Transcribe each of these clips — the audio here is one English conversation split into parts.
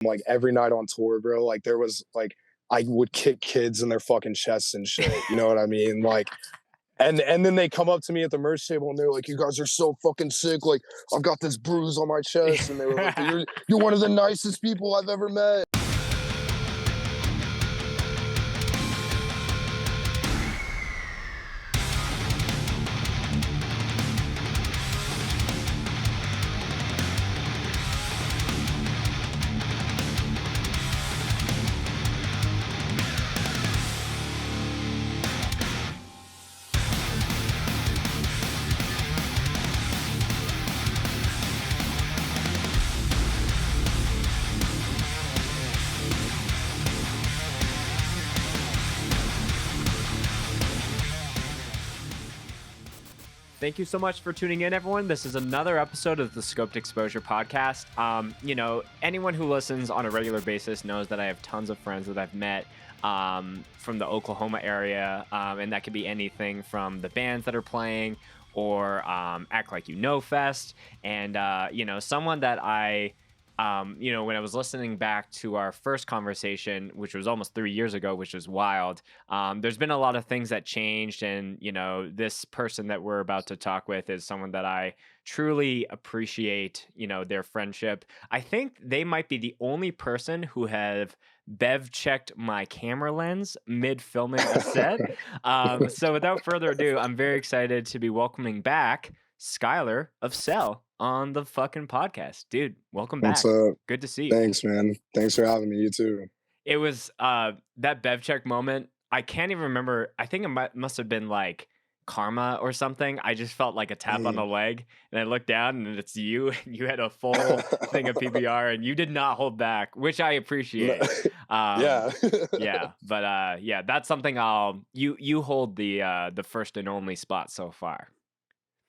like every night on tour, bro. Like there was like I would kick kids in their fucking chests and shit. You know what I mean? Like and then they come up to me at the merch table and they're like, "You guys are so fucking sick. Like I've got this bruise on my chest." And they were like, "You're one of the nicest people I've ever met." Thank you so much for tuning in, everyone. This is another episode of the Scoped Exposure podcast. Anyone who listens on a regular basis knows that I have tons of friends that I've met from the Oklahoma area, and that could be anything from the bands that are playing or Act Like You Know Fest. And, someone that when I was listening back to our first conversation, which was almost 3 years ago, which was wild, there's been a lot of things that changed. And, this person that we're about to talk with is someone that I truly appreciate, their friendship. I think they might be the only person who have bev checked my camera lens mid filming a set. So without further ado, I'm very excited to be welcoming back Skyler of CELL on the fucking podcast. Dude, welcome back. What's up? Good to see you. Thanks, man. Thanks for having me. You too. It was that bev check moment. I can't even remember. I think it must have been like karma or something. I just felt like a tap on the leg, and I looked down, and it's you. You had a full thing of PBR, and you did not hold back, which I appreciate. Yeah. But that's something you hold the first and only spot so far.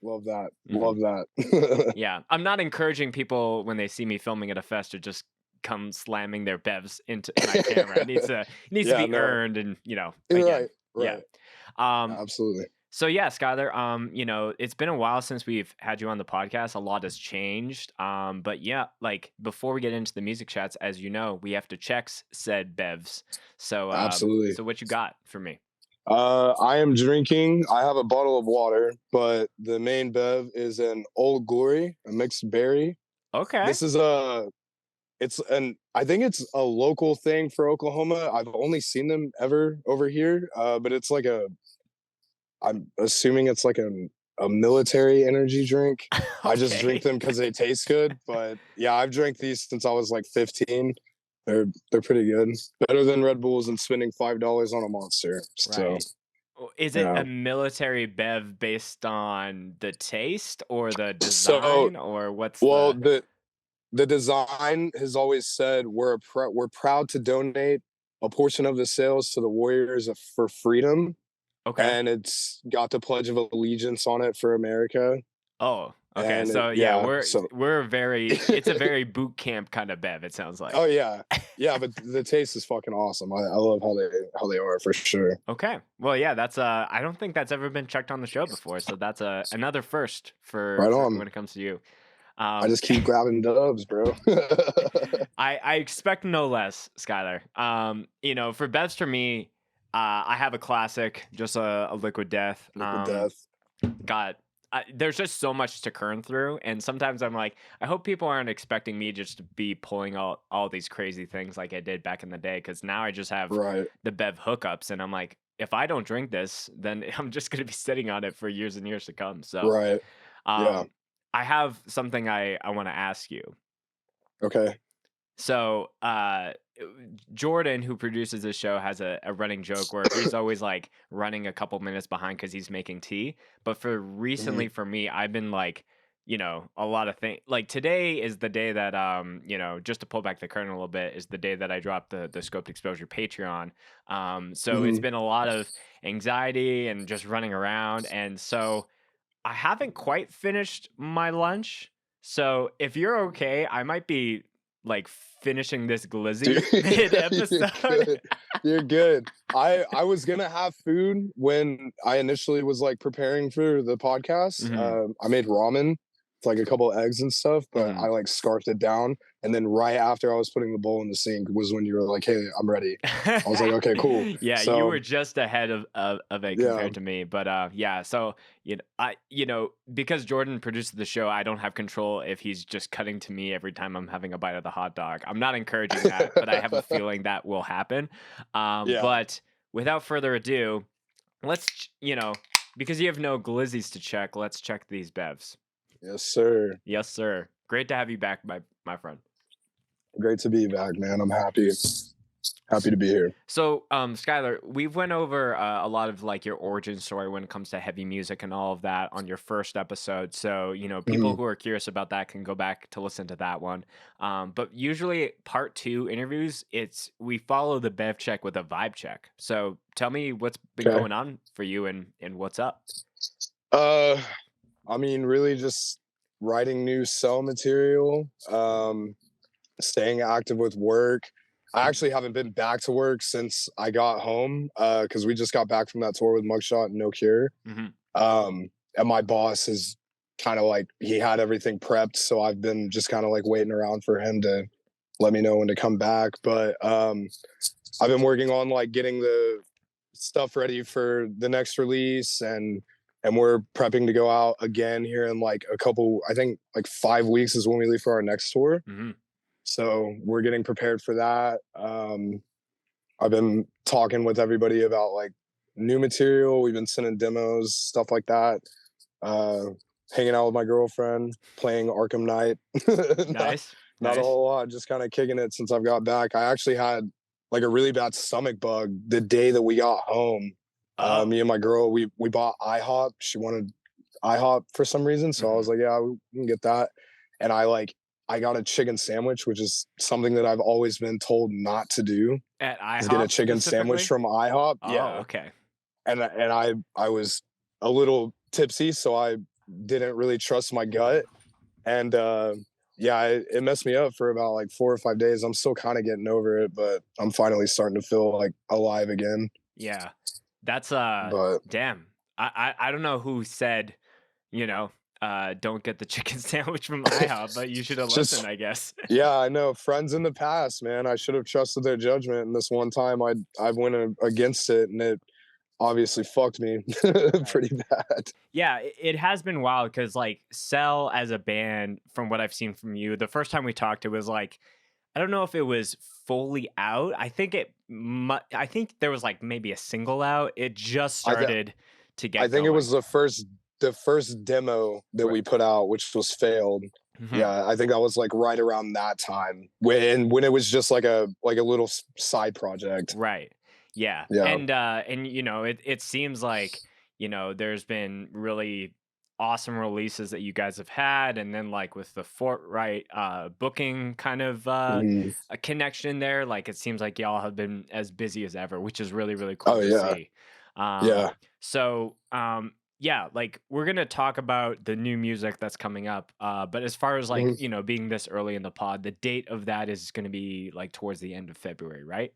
Love that. Love that. Yeah. I'm not encouraging people when they see me filming at a fest to just come slamming their bevs into my camera. It needs to be earned, and again. Right. Yeah. Absolutely. So yeah, Skyler, it's been a while since we've had you on the podcast. A lot has changed. But yeah, like before we get into the music chats, as you know, we have to check said bevs. So absolutely. So what you got for me? I am drinking. I have a bottle of water, but the main bev is an Old Glory, a mixed berry. Okay. This is I think it's a local thing for Oklahoma. I've only seen them ever over here, but it's like I'm assuming it's like a military energy drink. Okay. I just drink them because they taste good. But yeah, I've drank these since I was like 15. They're pretty good. Better than Red Bulls and spending $5 on a Monster. So, right. Is it a military bev based on the taste or the design, or what's? Well, the design has always said we're proud to donate a portion of the sales to the Warriors for Freedom. Okay. And it's got the Pledge of Allegiance on it for America. Oh, okay. And we're it's a very boot camp kind of bev, it sounds like. Oh yeah. Yeah, but the taste is fucking awesome. I love how they are for sure. Okay. Well, yeah, that's I don't think that's ever been checked on the show before, so that's another first for when it comes to you. I just keep grabbing dubs, bro. I expect no less, Skyler. For bevs for me, I have a classic, just a Liquid Death. There's just so much to churn through, and sometimes I'm like, I hope people aren't expecting me just to be pulling out all these crazy things like I did back in the day, because now I just have the bev hookups, and I'm like, if I don't drink this, then I'm just gonna be sitting on it for years and years to come. So I have something I want to ask you. Okay. So Jordan, who produces this show, has a running joke where he's always like running a couple minutes behind because he's making tea. But for recently, for me, I've been like, a lot of things. Like today is the day that just to pull back the curtain a little bit, is the day that I dropped the Scoped Exposure Patreon. So it's been a lot of anxiety and just running around, and so I haven't quite finished my lunch. So if you're okay, I might be like finishing this glizzy mid episode. You're good. I was gonna have food when I initially was like preparing for the podcast. I made ramen, like a couple eggs and stuff, but Mhm. I like scarfed it down. And then right after I was putting the bowl in the sink was when you were like, "Hey, I'm ready." I was like, "Okay, cool." Yeah, you So were just ahead of it yeah, compared to me, but, yeah, so, because Jordan produces the show, I don't have control if he's just cutting to me every time I'm having a bite of the hot dog. I'm not encouraging that, but I have a feeling that will happen. yeah, But without further ado, because you have no glizzies to check, let's check these bevs. yes, sir. Yes, sir. Great to have you back, my friend. Great to be back, man. I'm happy to be here. So, Skyler, we've went over a lot of like your origin story when it comes to heavy music and all of that on your first episode. So, people Mhm. who are curious about that can go back to listen to that one. But usually, part two interviews, we follow the bev check with a vibe check. So, tell me what's been Okay. going on for you and what's up. Uh, I mean, really just writing new cell material, staying active with work. I actually haven't been back to work since I got home because we just got back from that tour with Mugshot and No Cure. Hmm. And my boss is kind of like he had everything prepped, so I've been just kind of like waiting around for him to let me know when to come back. But I've been working on like getting the stuff ready for the next release, and we're prepping to go out again here in like a couple, I think like 5 weeks is when we leave for our next tour. Hmm. So we're getting prepared for that. I've been talking with everybody about like new material. We've been sending demos, stuff like that. Uh, Hanging out with my girlfriend, playing Arkham Knight. not, Nice, not a nice. whole lot, just kind of kicking it since I've got back. I actually had like a really bad stomach bug the day that we got home. Oh. Me and my girl, we bought IHOP. She wanted IHOP for some reason, so I Hmm. was like, yeah, we can get that. And I got a chicken sandwich, which is something that I've always been told not to do, At is get a IHOP chicken sandwich specifically? from IHOP. Oh, Yeah. okay. And I was a little tipsy, so I didn't really trust my gut. And yeah, it messed me up for about like 4 or 5 days. I'm still kind of getting over it, but I'm finally starting to feel like alive again. Yeah. That's But damn. I don't know who said, you know, don't get the chicken sandwich from IHOP, but you should have listened, just I guess. yeah, I know friends in the past, man. I should have trusted their judgment, and this one time I went against it, and it obviously fucked me Right. pretty bad. Yeah, it has been wild because like Cell as a band, from what I've seen from you, the first time we talked, it was like I don't know if it was fully out. I think there was like maybe a single out. It just I th- started to I get think it was going. the first demo that Right. we put out, which was failed. Mhm. Yeah, I think that was like right around that time when it was just like a little side project. Right. Yeah. Yeah. And it seems like, there's been really awesome releases that you guys have had, and then like with the Fortright booking kind of Mhm. a connection there, like it seems like y'all have been as busy as ever, which is really, really Oh cool to yeah, see. Um yeah. so yeah, like we're gonna talk about the new music that's coming up. But as far as like, Mhm. being this early in the pod, the date of that is gonna be like towards the end of February, right?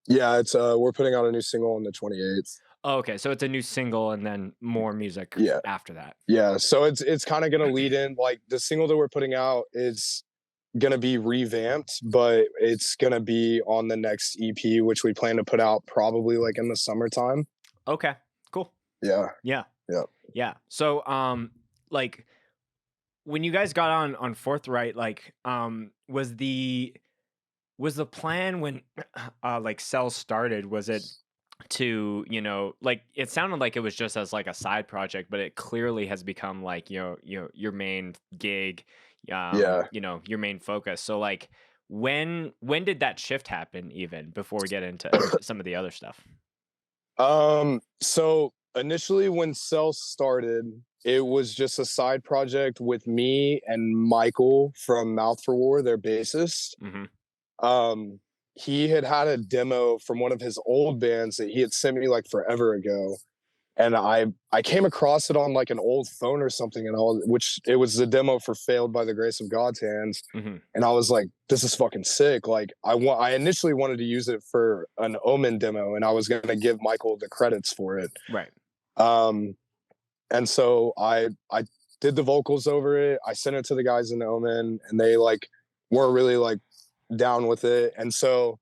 Yeah, it's we're putting out a new single on the 28th. Oh, okay, so it's a new single and then more music Yeah. after that. Yeah, so it's kind of going to lead in like the single that we're putting out is going to be revamped, but it's going to be on the next EP, which we plan to put out probably like in the summertime. Okay, cool. Yeah. Yeah, Yeah. yeah. So, like when you guys got on Forthright, like, was the plan when like Cell started? Was it to like it sounded like it was just as like a side project, but it clearly has become like your main gig, Yeah. your main focus. So like when did that shift happen, even before we get into some of the other stuff? So initially when Cell started, it was just a side project with me and Michael from Mouth for War, their bassist. Hmm. Um, he had a demo from one of his old bands that he had sent me like forever ago, and I came across it on like an old phone or something, and all which it was the demo for "Failed by the Grace of God's Hands," Hmm. and I was like, "This is fucking sick!" Like I initially wanted to use it for an Omen demo, and I was gonna give Michael the credits for it. Right. Um, and so I did the vocals over it. I sent it to the guys in the Omen, and they like weren't really like down with it. And so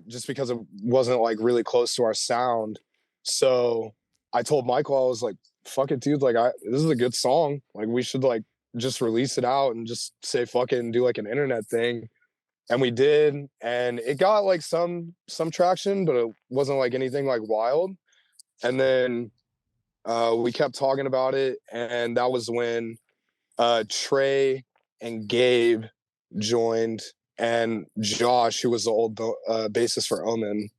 just because it wasn't like really close to our sound, so I told Michael, I was like, fuck it, dude, like this is a good song. Like we should like just release it out and just say fuck it and do like an internet thing. And we did, and it got like some traction, but it wasn't like anything like wild. And then we kept talking about it, and that was when Trey and Gabe joined, and Josh, who was the old bassist for Omen.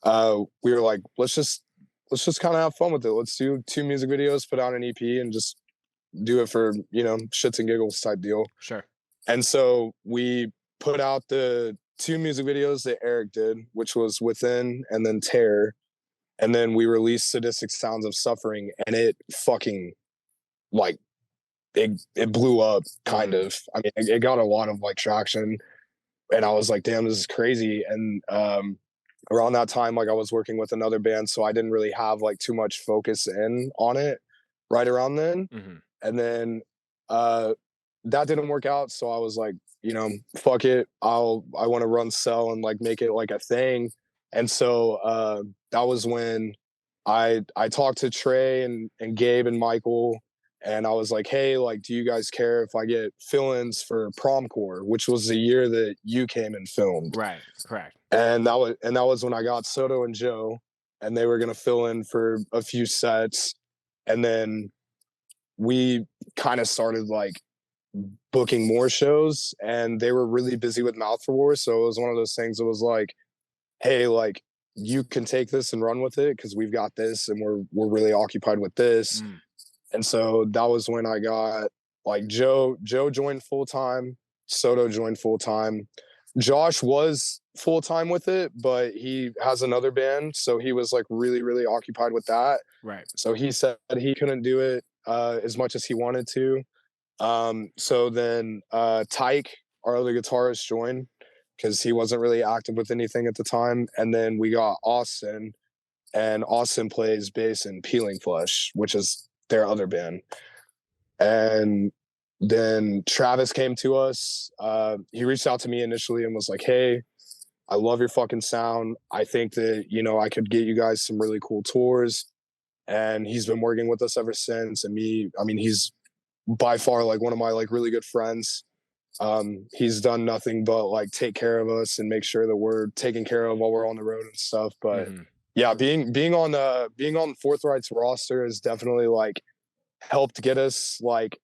We were like, let's just kind of have fun with it. Let's do 2 music videos, put out an EP, and just do it for, you know, shits and giggles type deal. Sure. And so we put out the 2 music videos that Eric did, which was Within and then Terror. And then we released Sadistic Sounds of Suffering, and it fucking like it blew up kind of. I mean, it got a lot of like traction, and I was like, damn, this is crazy. And around that time, like I was working with another band, so I didn't really have like too much focus in on it right around then. And then that didn't work out, so I was like, you know, fuck it, I want to run CELL and like make it like a thing. And so that was when I talked to Trey and Gabe and Michael, and I was like, hey, like, do you guys care if I get fill-ins for Prom Corps, which was the year that you came and filmed? Right, correct. And that was when I got Soto and Joe, and they were gonna fill in for a few sets. And then we kind of started like booking more shows, and they were really busy with Mouth for War. So it was one of those things that was like, hey, like, you can take this and run with it because we've got this, and we're really occupied with this. And so that was when I got like Joe joined full time, Soto joined full time. Josh was full time with it, but he has another band, so he was like really, really occupied with that. Right. So he said he couldn't do it as much as he wanted to. So then Tyke, our other guitarist, joined because he wasn't really active with anything at the time. And then we got Austin, and Austin plays bass in Peeling Flesh, which is their other band. And then Travis came to us. He reached out to me initially and was like, hey, I love your fucking sound. I think that, you know, I could get you guys some really cool tours. And he's been working with us ever since. And he's by far like one of my like really good friends. He's done nothing but like take care of us and make sure that we're taken care of while we're on the road and stuff. But yeah, being on Forthright's roster has definitely like helped get us like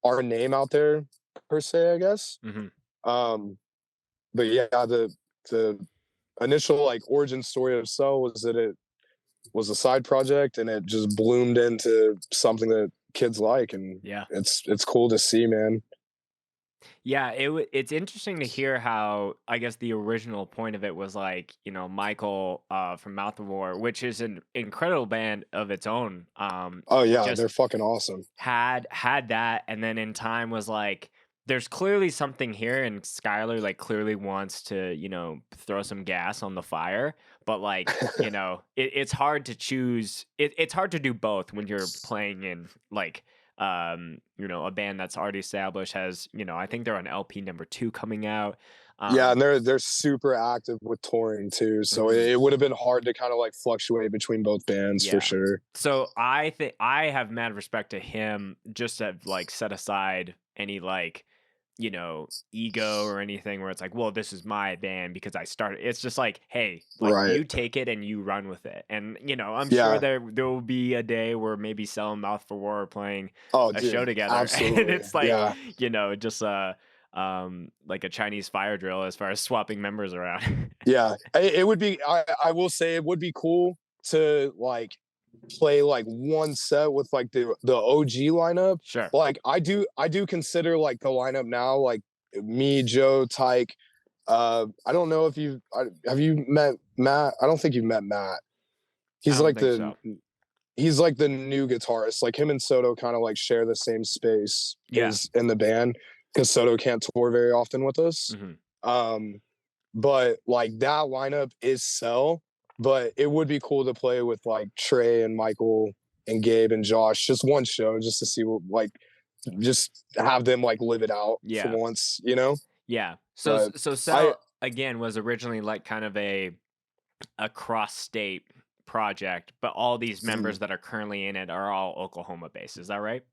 our name out there per se, I guess. But yeah, the initial like origin story of CELL was that it was a side project, and it just bloomed into something that kids like, and yeah, it's cool to see, man. Yeah, it's interesting to hear how, I guess, the original point of it was like, you know, Michael from Mouth of War, which is an incredible band of its own. Oh yeah, they're fucking awesome. Had that, and then in time was like, there's clearly something here, and Skyler like clearly wants to, you know, throw some gas on the fire, but like, you know, it's hard to choose. It's hard to do both when you're playing in like, you know, a band that's already established, has, you know, I think they're on LP number 2 coming out. Yeah, and they're super active with touring too, so it would have been hard to kind of like fluctuate between both bands for sure. So I think I have mad respect to him, just to like set aside any like, you know, ego or anything where it's like, well, this is my band because I started. It's just like, hey, like you take it and you run with it. And, you know, I'm sure there will be a day where maybe CELL and Mouth for War are playing a show together. Absolutely. And it's like, you know, just like a Chinese fire drill as far as swapping members around. Yeah, it would be, I will say it would be cool to like play like one set with like the OG lineup. Sure. Like I do consider like the lineup now, like me, Joe, Tyke. I don't know if have you met Matt? I don't think you've met Matt. He's like he's like the new guitarist. Like him and Soto kind of like share the same space in the band, because Soto can't tour very often with us. But like that lineup is CELL. But it would be cool to play with like Trey and Michael and Gabe and Josh, just one show, just to see what, like, just have them like live it out for Yeah. once, you know? Yeah. But So I Cell again was originally like kind of a cross state project, but all these members Mhm. that are currently in it are all Oklahoma based. Is that right?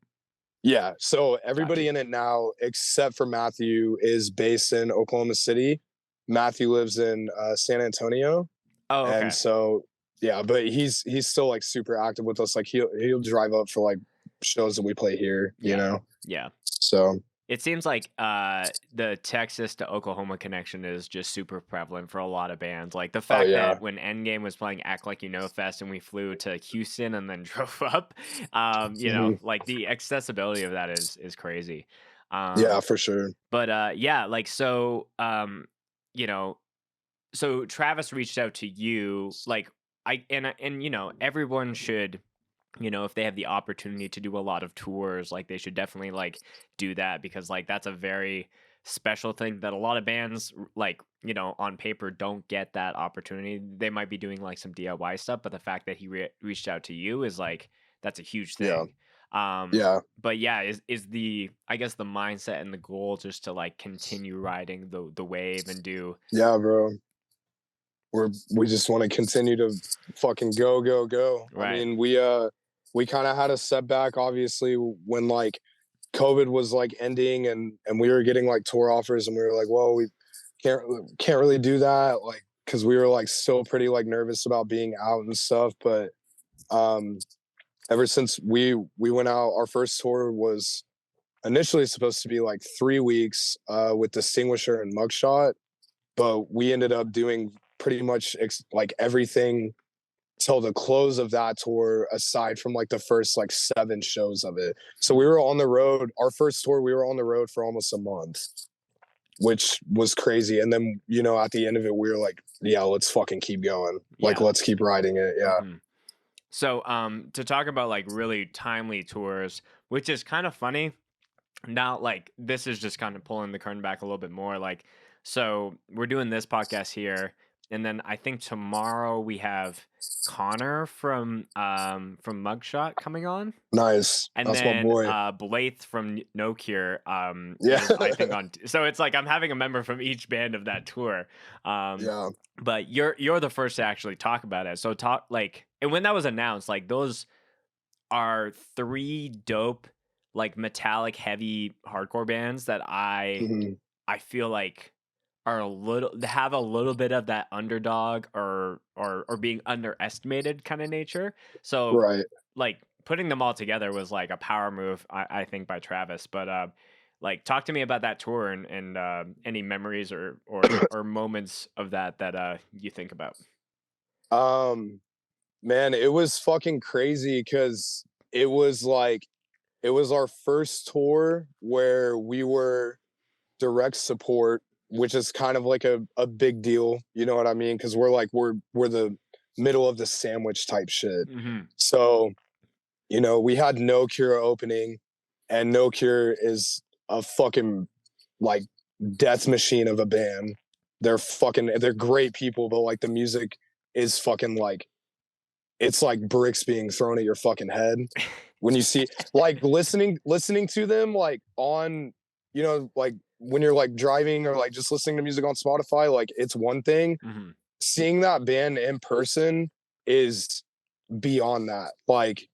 Yeah, so Got you. everybody in it now except for Matthew is based in Oklahoma City. Matthew lives in San Antonio, Oh, and okay. so yeah, but he's still like super active with us. Like he'll drive up for like shows that we play here, you Yeah. know. Yeah. So It seems like the Texas to Oklahoma connection is just super prevalent for a lot of bands. Like the oh fact yeah, that when Endgame was playing Act Like You Know Fest and we flew to Houston and then drove up, hmm like the accessibility of that is crazy. yeah, Um, for sure. but yeah, like so, you know, so Travis reached out to you, like and everyone should, if they have the opportunity to do a lot of tours, like they should definitely like do that because like that's a very special thing that a lot of bands like, on paper don't get that opportunity. They might be doing like some DIY stuff, but the fact that he reached out to you is like that's a huge Yeah, thing. Um yeah, but yeah, is the I guess the mindset and the goal just to like continue riding the wave and do yeah, bro. We just want to continue to fucking go. I right. mean, we kind of had a setback obviously when like COVID was like ending and we were getting like tour offers and we were like, well, we can't can't really do that like because we were like still pretty like nervous about being out and stuff. But um, ever since we went out, our first tour was initially supposed to be like 3 weeks with Distinguisher and Mugshot, but we ended up doing pretty much like everything till the close of that tour aside from like the first like 7 shows of it. So we were on the road, our first tour we were on the road for almost a month, which was crazy. And then at the end of it we were like, yeah, let's fucking keep going, like Yeah. let's keep riding it. Yeah. hmm So, to talk about like really timely tours, which is kind of funny. Now, like this is just kind of pulling the curtain back a little bit more. Like, so we're doing this podcast here, and then I think tomorrow we have Connor from Mugshot coming on, Nice, and that's my then boy. Blythe from No Cure Yeah. is I think on. So it's like I'm having a member from each band of that tour. Um, Yeah. but you're the first to actually talk about it. So talk like, and when that was announced, like those are three dope, like metallic heavy hardcore bands that Mhm. I feel like are a little have a little bit of that underdog or being underestimated kind of nature. So Right. like putting them all together was like a power move, I think, by Travis. But like talk to me about that tour and any memories or moments of that you think about. um Man, it was fucking crazy because it was like it was our first tour where we were direct support, which is kind of like a big deal, you know what I mean? Because we're like we're the middle of the sandwich type shit. Hmm So, we had No Cure opening, and No Cure is a fucking like death machine of a band. They're great people, but like the music is fucking like it's like bricks being thrown at your fucking head when you see like listening to them like on like when you're like driving or like just listening to music on Spotify, like it's one thing. hmm Seeing that band in person is beyond that. Like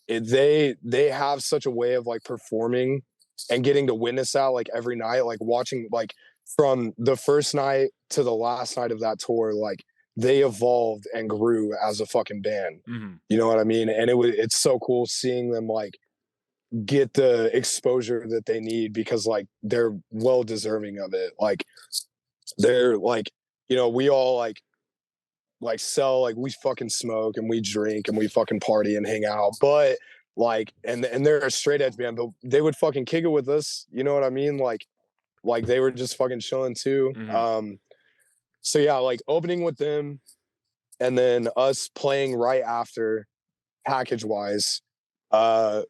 they have such a way of like performing and getting to witness that like every night, like watching like from the first night to the last night of that tour, like they evolved and grew as a fucking band. hmm You know what I mean? And it's so cool seeing them like get the exposure that they need because like they're well deserving of it. Like they're like, we all like sell like we fucking smoke and we drink and we fucking party and hang out, but like and they're a straight edge band, but they would fucking kick it with us, you know what I mean? Like they were just fucking chilling too. hmm So yeah, like opening with them and then us playing right after, package wise, uh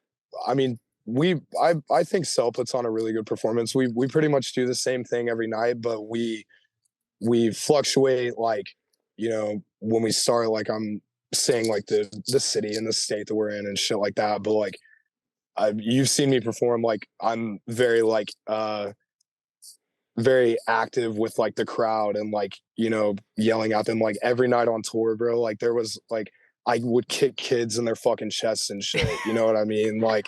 I mean, I think Cell puts on a really good performance. We pretty much do the same thing every night, but we fluctuate, like, when we start, like I'm saying like the city and the state that we're in and shit like that, but like you've seen me perform. Like I'm very like very active with like the crowd and like, you know, yelling at them like every night on tour, bro. Like there was like I would kick kids in their fucking chests and shit. You know what I mean? Like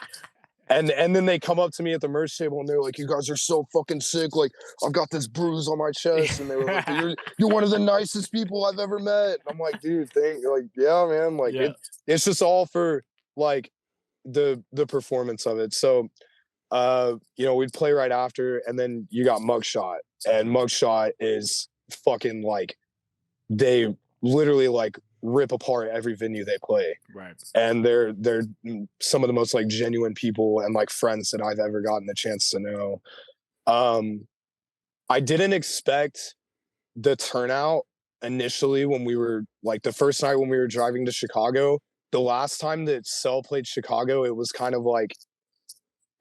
and then they come up to me at the merch table and they're like, "You guys are so fucking sick. Like, I've got this bruise on my chest." And they were like, "You're one of the nicest people I've ever met." And I'm like, "Dude, like, yeah, man. Like, Yeah. it's just all for like the performance of it." So, you know, we'd play right after, and then you got Mugshot, and Mugshot is fucking like they literally like rip apart every venue they play. Right. And they're some of the most like genuine people and like friends that I've ever gotten the chance to know. I didn't expect the turnout initially when we were like the first night when we were driving to Chicago. The last time that CELL played Chicago, it was kind of like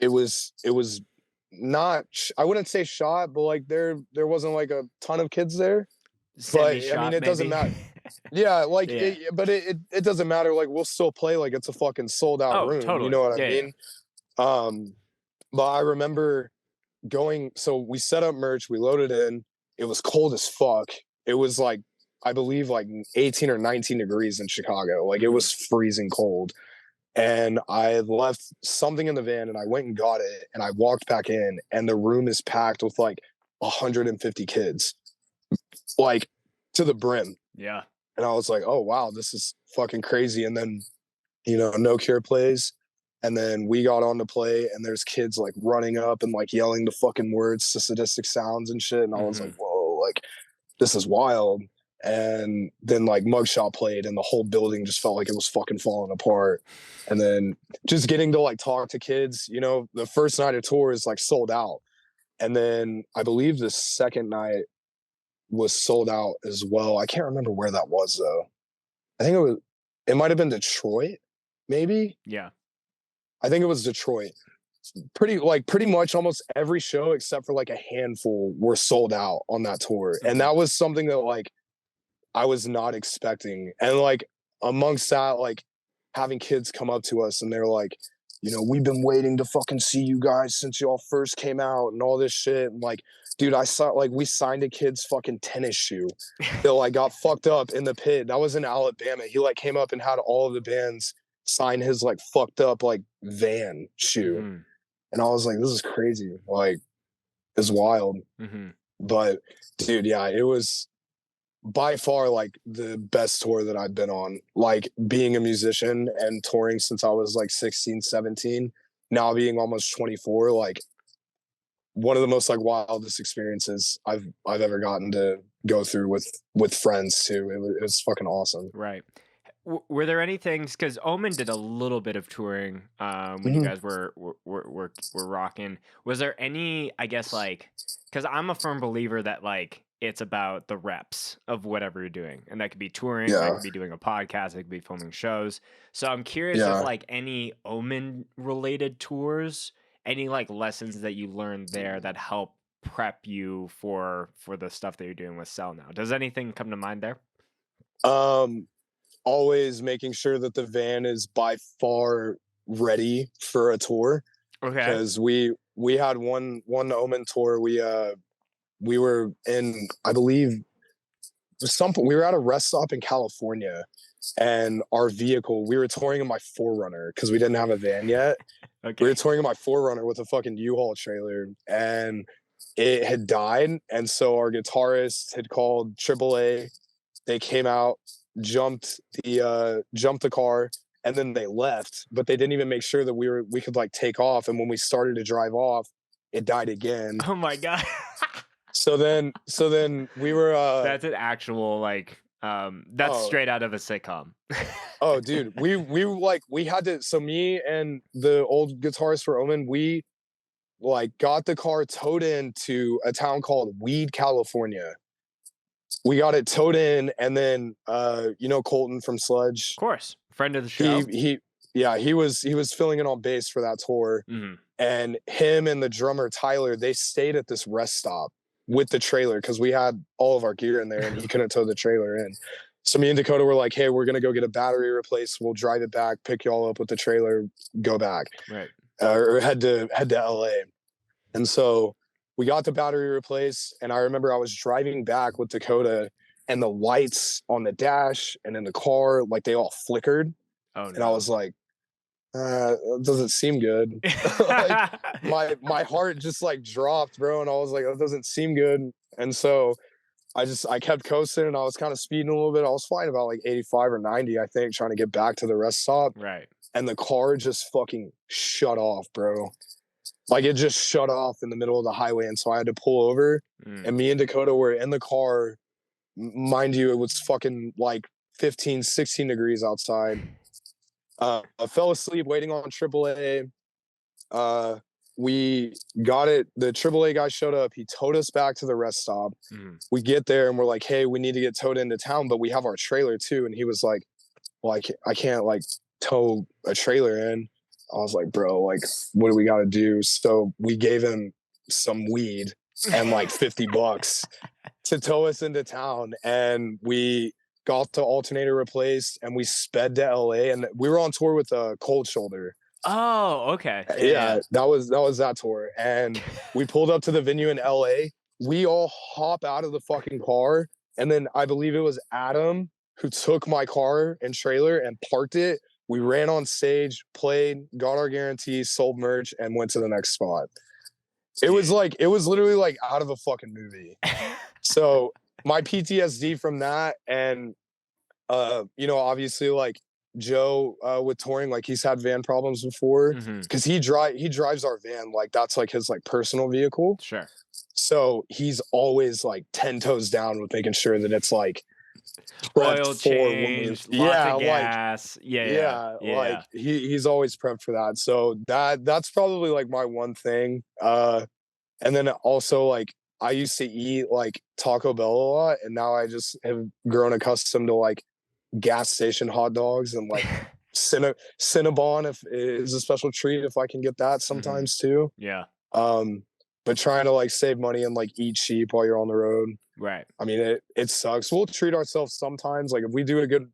it was not, I wouldn't say shot, but like there wasn't like a ton of kids there. But I mean, it doesn't matter. Yeah, like, Yeah. but it doesn't matter. Like, we'll still play. Like, it's a fucking sold out Oh, room. totally. You know what I Yeah, mean? But I remember going. So we set up merch. We loaded in. It was cold as fuck. It was like, I believe, like 18 or 19 degrees in Chicago. Like, it was freezing cold. And I had left something in the van, and I went and got it. And I walked back in, and the room is packed with like 150 kids, like to the brim. Yeah. And I was like, "Oh wow, this is fucking crazy." And then, you know, No Cure plays, and then we got on to play, and there's kids like running up and like yelling the fucking words to Sadistic Sounds and shit. And I was like, "Whoa, like this is wild." And then like Mugshot played, and the whole building just felt like it was fucking falling apart. And then just getting to like talk to kids, you know, the first night of tour is like sold out. And then I believe the second night was sold out as well. I can't remember where that was though. I think it might have been Detroit, maybe. Yeah. I think it was Detroit. Pretty much almost every show except for like a handful were sold out on that tour. And that was something that like I was not expecting. And like amongst that, like having kids come up to us and they're like, you know, we've been waiting to fucking see you guys since y'all first came out and all this shit. And like, dude, I saw like we signed a kid's fucking tennis shoe that like got fucked up in the pit. That was in Alabama. He like came up and had all of the bands sign his like fucked up like van shoe. And I was like, this is crazy. Like, it's wild. But dude, yeah, it was by far like the best tour that I've been on. Like being a musician and touring since I was like 16, 17, now being almost 24, like one of the most like wildest experiences I've ever gotten to go through with friends too. It was fucking awesome. Right. Were there any things, because Omen did a little bit of touring when you guys were rocking. Was there any, I guess, like, because I'm a firm believer that like it's about the reps of whatever you're doing, and that could be touring, that could be doing a podcast, it could be filming shows. So I'm curious if like any Omen related tours, any like lessons that you learned there that help prep you for the stuff that you're doing with CELL now. Does anything come to mind there? Always making sure that the van is by far ready for a tour. Okay. Because we had one Omen tour. We were in, I believe, we were at a rest stop in California, and our vehicle, we were touring in my 4Runner because we didn't have a van yet. Okay. We were touring in my 4Runner with a fucking U-Haul trailer, and it had died. And so our guitarist had called AAA. They came out, jumped the car, and then they left, but they didn't even make sure that we could like take off. And when we started to drive off, it died again. Oh my God. So then we were that's an actual like that's straight out of a sitcom. Oh dude, we had to, so me and the old guitarist for Omen, we like got the car towed in to a town called Weed, California. We got it towed in, and then you know Colton from Sludge, of course, friend of the show. He was filling in on bass for that tour. And him and the drummer Tyler, they stayed at this rest stop with the trailer because we had all of our gear in there, and he couldn't tow the trailer in. So me and Dakota were like, hey, we're gonna go get a battery replaced, we'll drive it back, pick y'all up with the trailer, go back. Right. or head to LA. And so we got the battery replaced. And I remember I was driving back with Dakota, and the lights on the dash and in the car, like they all flickered. Oh And I no. was like, it doesn't seem good. Like my heart just like dropped, bro. And I was like, it doesn't seem good. And so I kept coasting, and I was kind of speeding a little bit. I was flying about like 85 or 90, I think, trying to get back to the rest stop. Right. And the car just fucking shut off, bro. Like it just shut off in the middle of the highway. And so I had to pull over. And me and Dakota were in the car. Mind you, it was fucking like 15, 16 degrees outside. I fell asleep waiting on AAA. We got it. The AAA guy showed up. He towed us back to the rest stop. We get there and we're like, hey, we need to get towed into town, but we have our trailer too. And he was like, well, I can't like tow a trailer in. I was like, bro, like, what do we got to do? So we gave him some weed and like $50 to tow us into town. And we got the alternator replaced, and we sped to LA, and we were on tour with Cold Shoulder. Oh, okay. Yeah, that was that tour. And we pulled up to the venue in LA. We all hop out of the fucking car, and then I believe it was Adam who took my car and trailer and parked it. We ran on stage, played, got our guarantee, sold merch, and went to the next spot. It was literally like out of a fucking movie. So my PTSD from that, and obviously like Joe with touring, like he's had van problems before because he drives our van, like that's like his like personal vehicle. Sure. So he's always like 10 toes down with making sure that it's like oil change, lots of gas. Like he's always prepped for that. So that's probably like my one thing. And then also like I used to eat like Taco Bell a lot, and now I just have grown accustomed to like gas station hot dogs, and like Cinnabon if is a special treat if I can get that sometimes too. Yeah. But trying to like save money and like eat cheap while you're on the road. Right. I mean, it sucks. We'll treat ourselves sometimes. Like if we do a good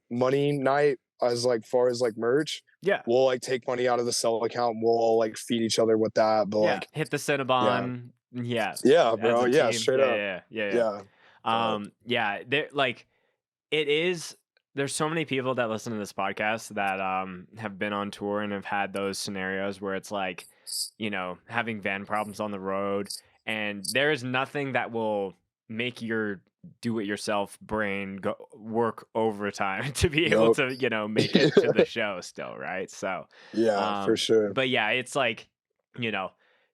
money night as like far as like merch, yeah, we'll like take money out of the CELL account, and we'll all like feed each other with that. But like hit the Cinnabon. Yeah, bro. Yeah, straight up. Yeah. There like it is. There's so many people that listen to this podcast that have been on tour and have had those scenarios where it's like, having van problems on the road, and there is nothing that will make your do-it-yourself brain work overtime to be able to, make it to the show still, right? So for sure. But yeah, it's like,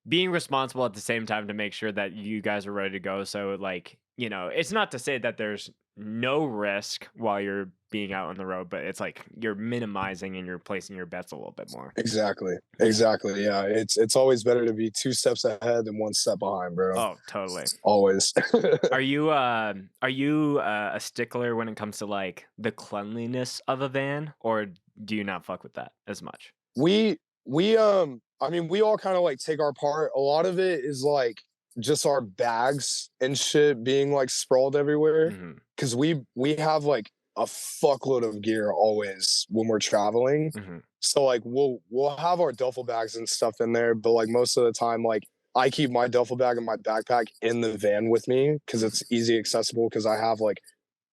being responsible at the same time to make sure that you guys are ready to go. So like, it's not to say that there's no risk while you're being out on the road, but it's like you're minimizing and you're placing your bets a little bit more. Exactly. Yeah. It's always better to be 2 steps ahead than 1 step behind, bro. Oh, totally. Always. Are you a stickler when it comes to like the cleanliness of a van, or do you not fuck with that as much? I mean, we all kind of like take our part. A lot of it is like just our bags and shit being like sprawled everywhere, because we have like a fuckload of gear always when we're traveling. So like we'll have our duffel bags and stuff in there, but like most of the time, like I keep my duffel bag and my backpack in the van with me because it's easy accessible, because I have like,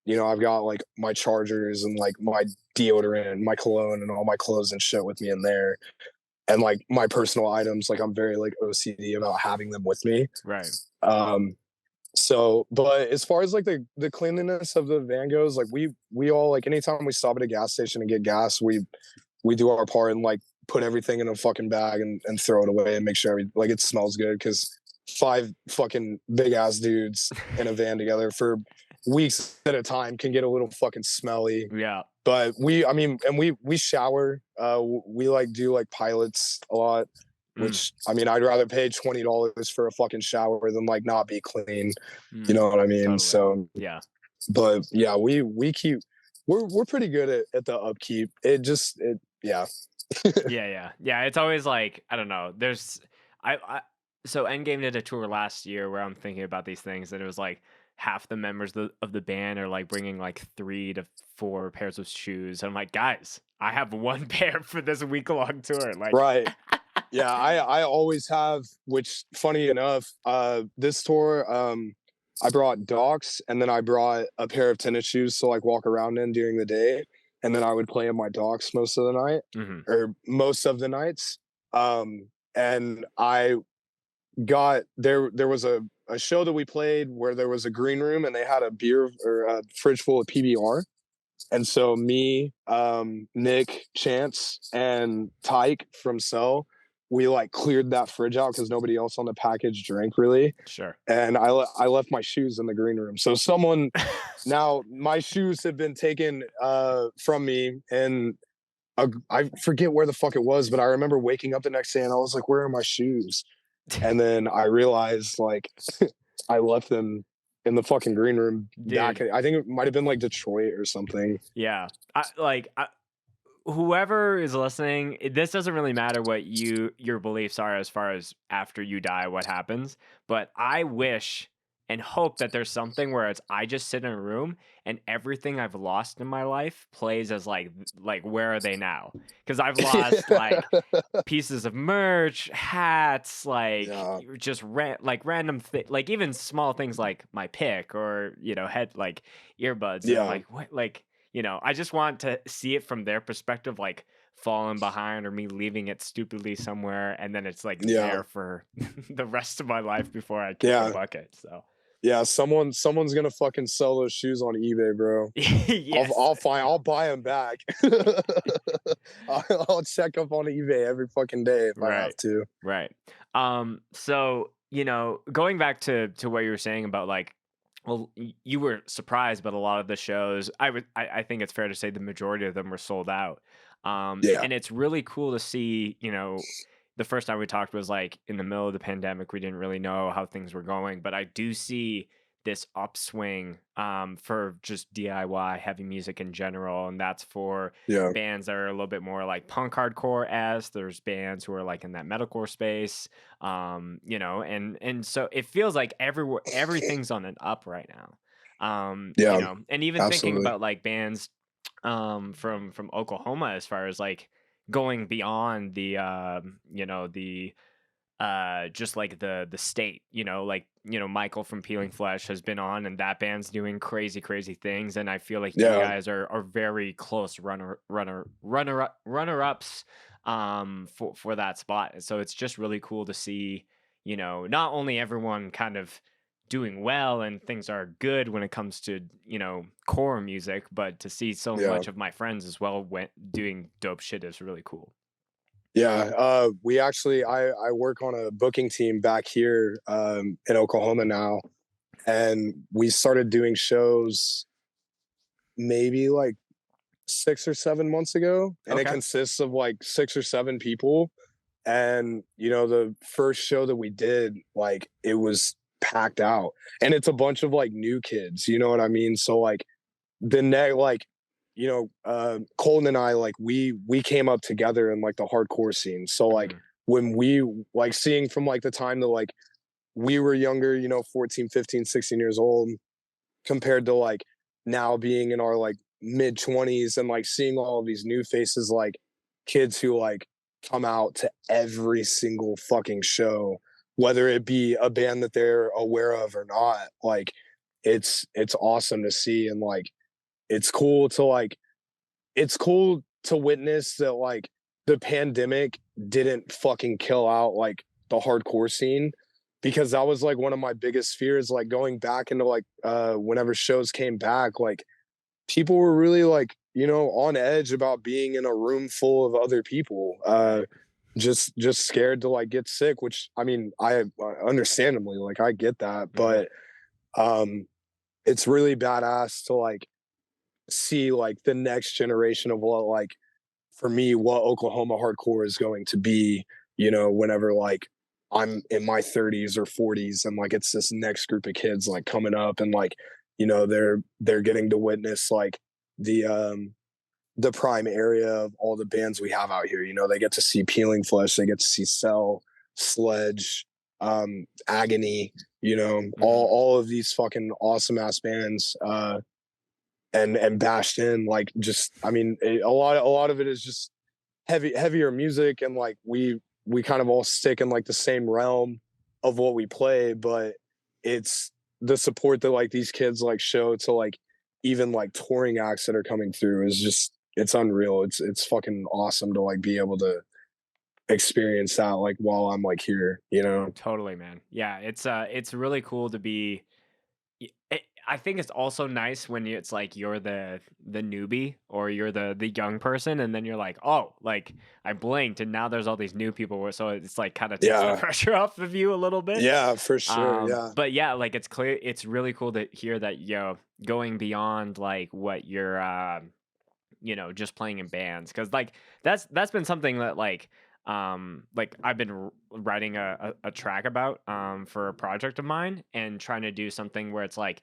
I've got like my chargers and like my deodorant and my cologne and all my clothes and shit with me in there. And like my personal items, like I'm very like OCD about having them with me. Right. So, but as far as like the cleanliness of the van goes, like we all like anytime we stop at a gas station and get gas, we do our part and like put everything in a fucking bag and throw it away and make sure like it smells good, because 5 fucking big ass dudes in a van together for weeks at a time can get a little fucking smelly. Yeah. But we shower. We like do like pilots a lot, which I mean, I'd rather pay $20 for a fucking shower than like not be clean. You know what I mean? Totally. So yeah. But yeah, we're pretty good at the upkeep. Yeah. Yeah. It's always like, I don't know. So Endgame did a tour last year where I'm thinking about these things, and it was like half the members of the band are like bringing like 3 to 4 pairs of shoes. And I'm like, guys, I have 1 pair for this week-long tour. Like, right. Yeah, I always have, which funny enough, this tour, I brought Docs and then I brought a pair of tennis shoes to like walk around in during the day. And then I would play in my Docs most of the night Hmm. or most of the nights. And I got there was a show that we played where there was a green room and they had a beer or a fridge full of PBR. And so me, Nick, Chance, and Tyke from CELL, we like cleared that fridge out because nobody else on the package drank really. Sure. And I left my shoes in the green room. So someone now my shoes have been taken from me, and I forget where the fuck it was, but I remember waking up the next day and I was like, "Where are my shoes?" And then I realized like I left them in the fucking green room back. Dude. I think it might have been like Detroit or something. Yeah. Whoever is listening, this doesn't really matter what your beliefs are as far as after you die, what happens. But I wish and hope that there's something where it's I just sit in a room and everything I've lost in my life plays as like where are they now? Because I've lost like pieces of merch, hats, like Yeah, just like random like even small things like my pick or head like earbuds, and I'm yeah, like what like I just want to see it from their perspective, like falling behind or me leaving it stupidly somewhere, and then it's like yeah, there for the rest of my life before I kick the yeah, bucket. So yeah. Someone's gonna fucking sell those shoes on eBay, bro. yes, I'll buy them back. I'll check up on eBay every fucking day if I have right, to. right. So going back to what you were saying about like, well, you were surprised, but a lot of the shows, I think it's fair to say the majority of them were sold out. Yeah, And it's really cool to see, the first time we talked was like in the middle of the pandemic. We didn't really know how things were going, but I do see this upswing for just DIY heavy music in general, and that's for yeah, bands that are a little bit more like punk hardcore as there's bands who are like in that metalcore space, and so it feels like everything's on an up right now. yeah, And even thinking absolutely. about like bands from Oklahoma as far as like going beyond the the just like the state, like Michael from Peeling Flesh has been on, and that band's doing crazy things, and I feel like you Yeah, guys are very close runner ups for that spot. So it's just really cool to see, not only everyone kind of doing well and things are good when it comes to core music, but to see so yeah. much of my friends as well went doing dope shit is really cool. Yeah, we actually I work on a booking team back here in Oklahoma now, and we started doing shows maybe like 6 or 7 months ago, and it Okay. consists of like 6 or 7 people. And the first show that we did, like it was packed out, and it's a bunch of like new kids. You know what I mean? So like the next like Colton and I, like we came up together in like the hardcore scene. So like Mhm. when we like seeing from like the time that like we were younger, 14, 15, 16 years old, compared to like now being in our like mid 20s, and like seeing all of these new faces, like kids who like come out to every single fucking show, whether it be a band that they're aware of or not. Like it's awesome to see. And like it's cool to like it's cool to witness that like the pandemic didn't fucking kill out like the hardcore scene, because that was like one of my biggest fears, like going back into like whenever shows came back, like people were really like on edge about being in a room full of other people, Right. just scared to like get sick, which I mean I understandably, like I get that. Mhm. But um it's really badass to like see like the next generation of what, like, for me, what Oklahoma hardcore is going to be, whenever like I'm in my 30s or 40s, and like it's this next group of kids like coming up, and like they're getting to witness like the the prime area of all the bands we have out here. They get to see Peeling Flesh, they get to see Cell, Sledge, Agony, Mhm. all of these fucking awesome ass bands, and bashed in, like, just I mean, a lot of it is just heavier music, and like we kind of all stick in like the same realm of what we play, but it's the support that like these kids like show to like even like touring acts that are coming through is just it's unreal. It's fucking awesome to like be able to experience that like while I'm like here, you know? Totally, man. Yeah, it's really cool to be. I think it's also nice when it's like you're the newbie or you're the young person, and then you're like, oh, like I blinked, and now there's all these new people. So it's like kind of takes the Yeah. pressure off of you a little bit. Yeah, for sure. Yeah. But yeah, like it's clear, it's really cool to hear that going beyond like what you're just playing in bands, because like that's been something that like I've been writing a track about for a project of mine, and trying to do something where it's like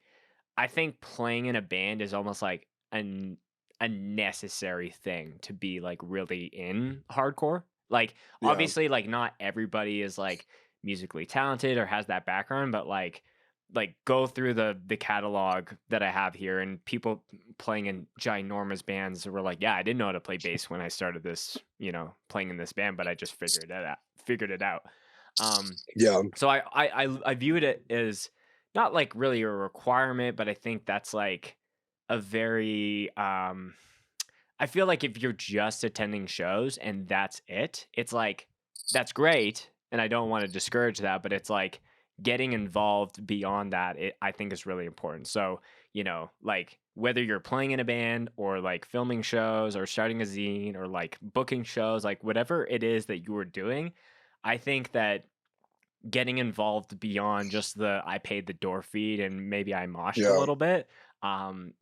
I think playing in a band is almost like a necessary thing to be like really in hardcore. Like Yeah. obviously like not everybody is like musically talented or has that background, but like go through the catalog that I have here, and people playing in ginormous bands were like, yeah, I didn't know how to play bass when I started this, playing in this band, but I just figured it out. Um, Yeah. so I viewed it as not like really a requirement, but I think that's like a very I feel like if you're just attending shows and that's it, it's like that's great, and I don't want to discourage that, but it's like getting involved beyond that, I think is really important. So, like whether you're playing in a band or like filming shows or starting a zine or like booking shows, like whatever it is that you are doing, I think that getting involved beyond just the I paid the door fee and maybe I moshed a Yeah. little bit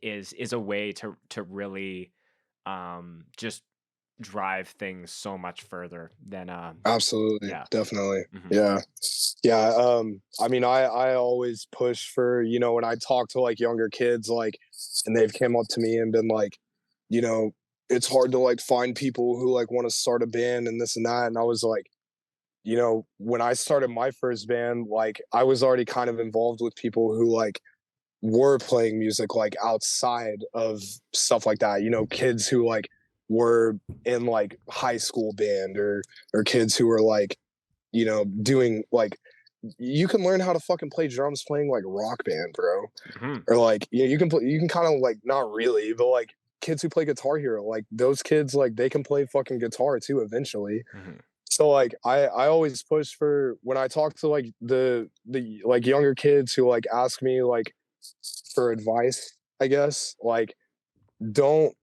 is a way to really just drive things so much further than Absolutely. yeah. Definitely. Hmm. Yeah. Yeah. I mean, I always push for, when I talk to like younger kids, like, and they've came up to me and been like, you know, it's hard to like find people who like want to start a band and this and that. And I was like, when I started my first band, like I was already kind of involved with people who like were playing music like outside of stuff like that. Kids who like were in like high school band or kids who were like, doing like you can learn how to fucking play drums playing like rock band, bro. Hmm. Or like you can play you can kind of like not really, but like kids who play Guitar Hero, like those kids like they can play fucking guitar too eventually. Hmm. So like I always push for when I talk to like the like younger kids who like ask me like for advice, I guess, like don't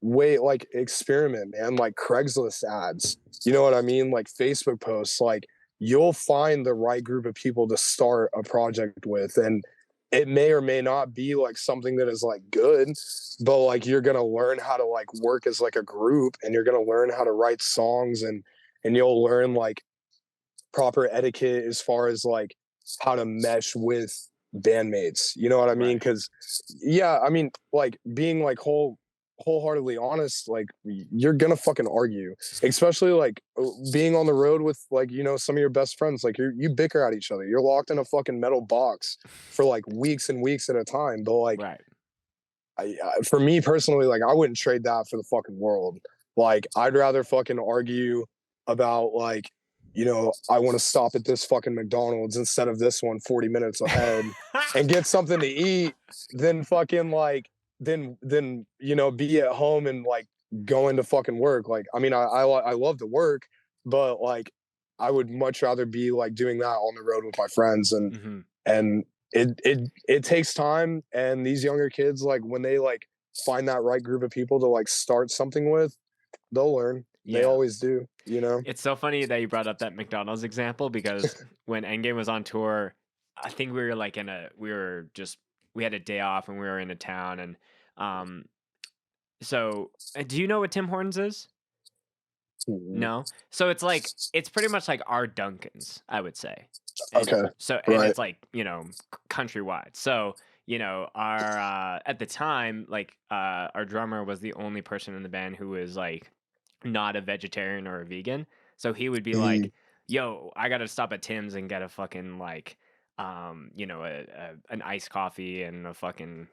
wait, like experiment, man. Like Craigslist ads, you know what I mean? Like Facebook posts, like you'll find the right group of people to start a project with. And it may or may not be like something that is like good, but like you're gonna learn how to like work as like a group, and you're gonna learn how to write songs, and you'll learn like proper etiquette as far as like how to mesh with bandmates. You know what I mean? Right. Because yeah, I mean, like being like wholeheartedly honest, like you're gonna fucking argue, especially like being on the road with like some of your best friends. Like you bicker at each other. You're locked in a fucking metal box for like weeks and weeks at a time. But like Right. for me personally, like I wouldn't trade that for the fucking world. Like I'd rather fucking argue about like, I want to stop at this fucking McDonald's instead of this one 40 minutes ahead and get something to eat than fucking like then be at home and like going to fucking work. Like I mean I love to work, but like I would much rather be like doing that on the road with my friends Hmm. and it takes time, and these younger kids like when they like find that right group of people to like start something with, they'll learn. They Yeah. always do. It's so funny that you brought up that McDonald's example, because when Endgame was on tour, I think we were like we had a day off and we were in a town, and um do you know what Tim Hortons is? No. So it's like it's pretty much like our Dunkins, I would say. And Okay. and Right. it's like, countrywide. So, our at the time, like our drummer was the only person in the band who was like not a vegetarian or a vegan. So he would be Mhm. like, "Yo, I got to stop at Tim's and get a fucking like an iced coffee and a fucking,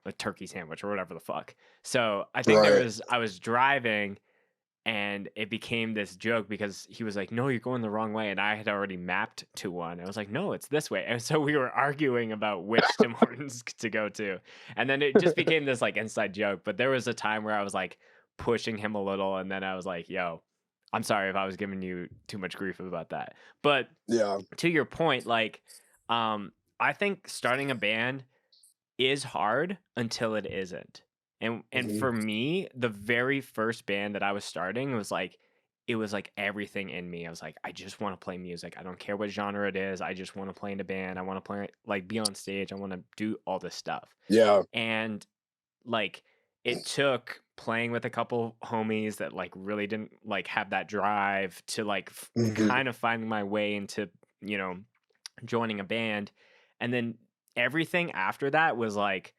a turkey sandwich or whatever the fuck." So, I think Right. I was driving, And it became this joke because he was like, "No, you're going the wrong way," and I had already mapped to one. I was like, "No, it's this way," and so we were arguing about which Tim Hortons to go to, and then it just became this like inside joke. But there was a time where I was like pushing him a little, and then I was like, "Yo, I'm sorry if I was giving you too much grief about that." But Yeah. to your point, like, I think starting a band is hard until it isn't. And Mhm. for me, the very first band that I was starting was like it was like everything in me. I was like, I just want to play music. I don't care what genre it is. I just want to play in a band. I want to play like be on stage. I want to do all this stuff. Yeah. And like it took playing with a couple homies that like really didn't like have that drive to like Mhm. kind of finding my way into, you know, joining a band. And then everything after that was like,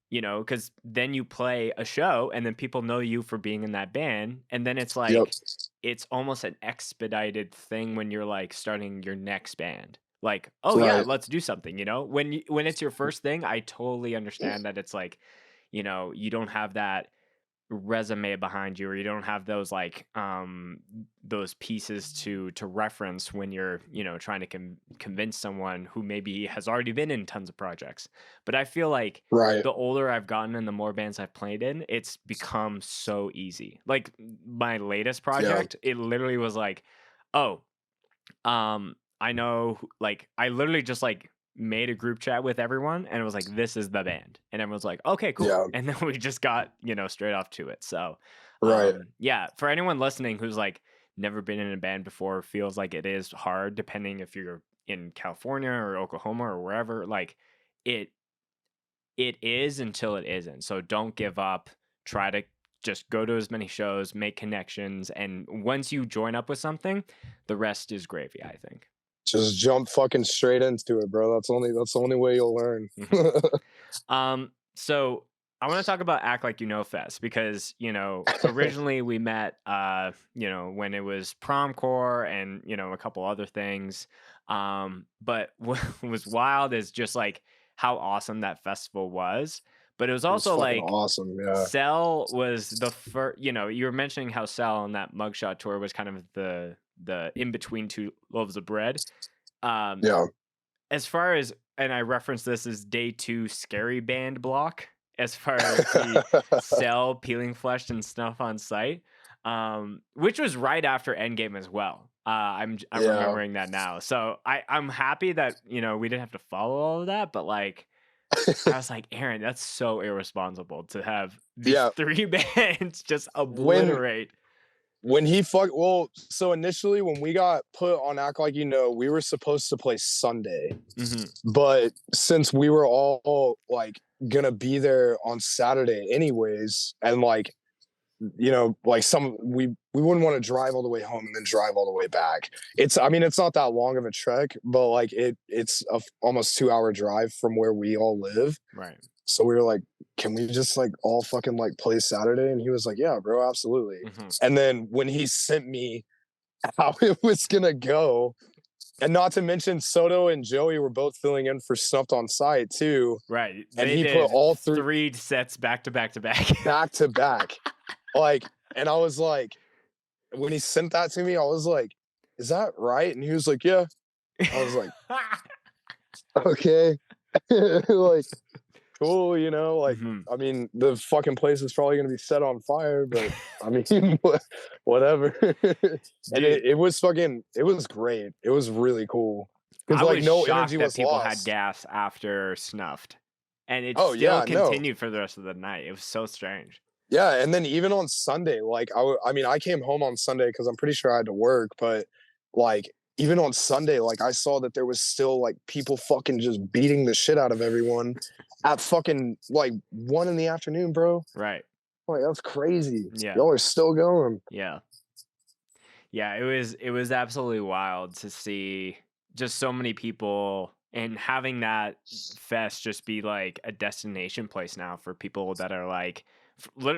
you know, because then you play a show and then people know you for being in that band. And then it's Yep. like, it's almost an expedited thing when you're like starting your next band. Like, oh yeah, Right. let's do something, you know? When it's your first thing, I totally understand that it's like, you know, you don't have that resume behind you or you don't have those like those pieces to reference when you're, you know, trying to convince someone who maybe has already been in tons of projects. But I feel like Right. the older I've gotten and the more bands I've played in, it's become so easy. Like my latest Yeah. project, it literally was like, oh, I know, like, I literally just like made a group chat with everyone and it was like, this is the band. And everyone's like, okay, cool. Yeah. And then we just got, you know, straight off to it. So, Right. yeah, for anyone listening who's like never been in a band before, feels like it is hard, depending if you're in California or Oklahoma or wherever, like it, it is until it isn't. So don't give up. Try to just go to as many shows, make connections. And once you join up with something, the rest is gravy, I think. Just jump fucking straight into it, bro. That's the only way you'll learn. Mhm. So I want to talk about Act Like You Know Fest because, you know, originally we met, you know, when it was prom corps and, you know, a couple other things. But what was wild is just like how awesome that festival was. But it was It was also fucking like awesome. Yeah. Cell was the first, you know, you were mentioning how Cell on that mugshot tour was kind of the in between two loaves of bread. Um, Yeah. as far as and I referenced this as day 2 scary band block, as far as the Cell peeling flesh and stuff on site, which was right after Endgame as well. I'm Yeah. remembering that now. So I'm happy that, you know, we didn't have to follow all of that, but, like, I was like, "Aaron, that's so irresponsible to have these Yeah. 3 bands just When obliterate." so initially when we got put on Act Like You Know, we were supposed to play Sunday. Mhm. But since we were all like gonna be there on Saturday anyways, and like, you know, like we wouldn't want to drive all the way home and then drive all the way back. I mean, it's not that long of a trek, but like it's a almost 2 hour drive from where we all live. Right. So we were like, can we just like all fucking like play Saturday? And he was like, yeah, bro, absolutely. Mhm. And then when he sent me how it was gonna go, and not to mention Soto and Joey were both filling in for Snuffed on Site too. Right. And They he put did all three 3 sets back to back to back. back to back. Like, and I was like, when he sent that to me, I was like, is that right? And he was like, yeah. I was like, okay. Like, cool, you know, like, Mhm. I mean, the fucking place is probably gonna be set on fire, but I mean, whatever. And Dude, it was great. It was really cool because I like was no shocked energy that was people had lost. gas after Snuffed, and it Oh still yeah, no, continued for the rest of the night. It was so strange. yeah. And then even on Sunday, like I mean, I came home on Sunday because I'm pretty sure I had to work, but like even on Sunday, like I saw that there was still like people fucking just beating the shit out of everyone at fucking like 1 in the afternoon, bro. Right. Like that's crazy. Yeah. Y'all are still going. Yeah. Yeah, it was absolutely wild to see just so many people and having that fest just be like a destination place now for people that are like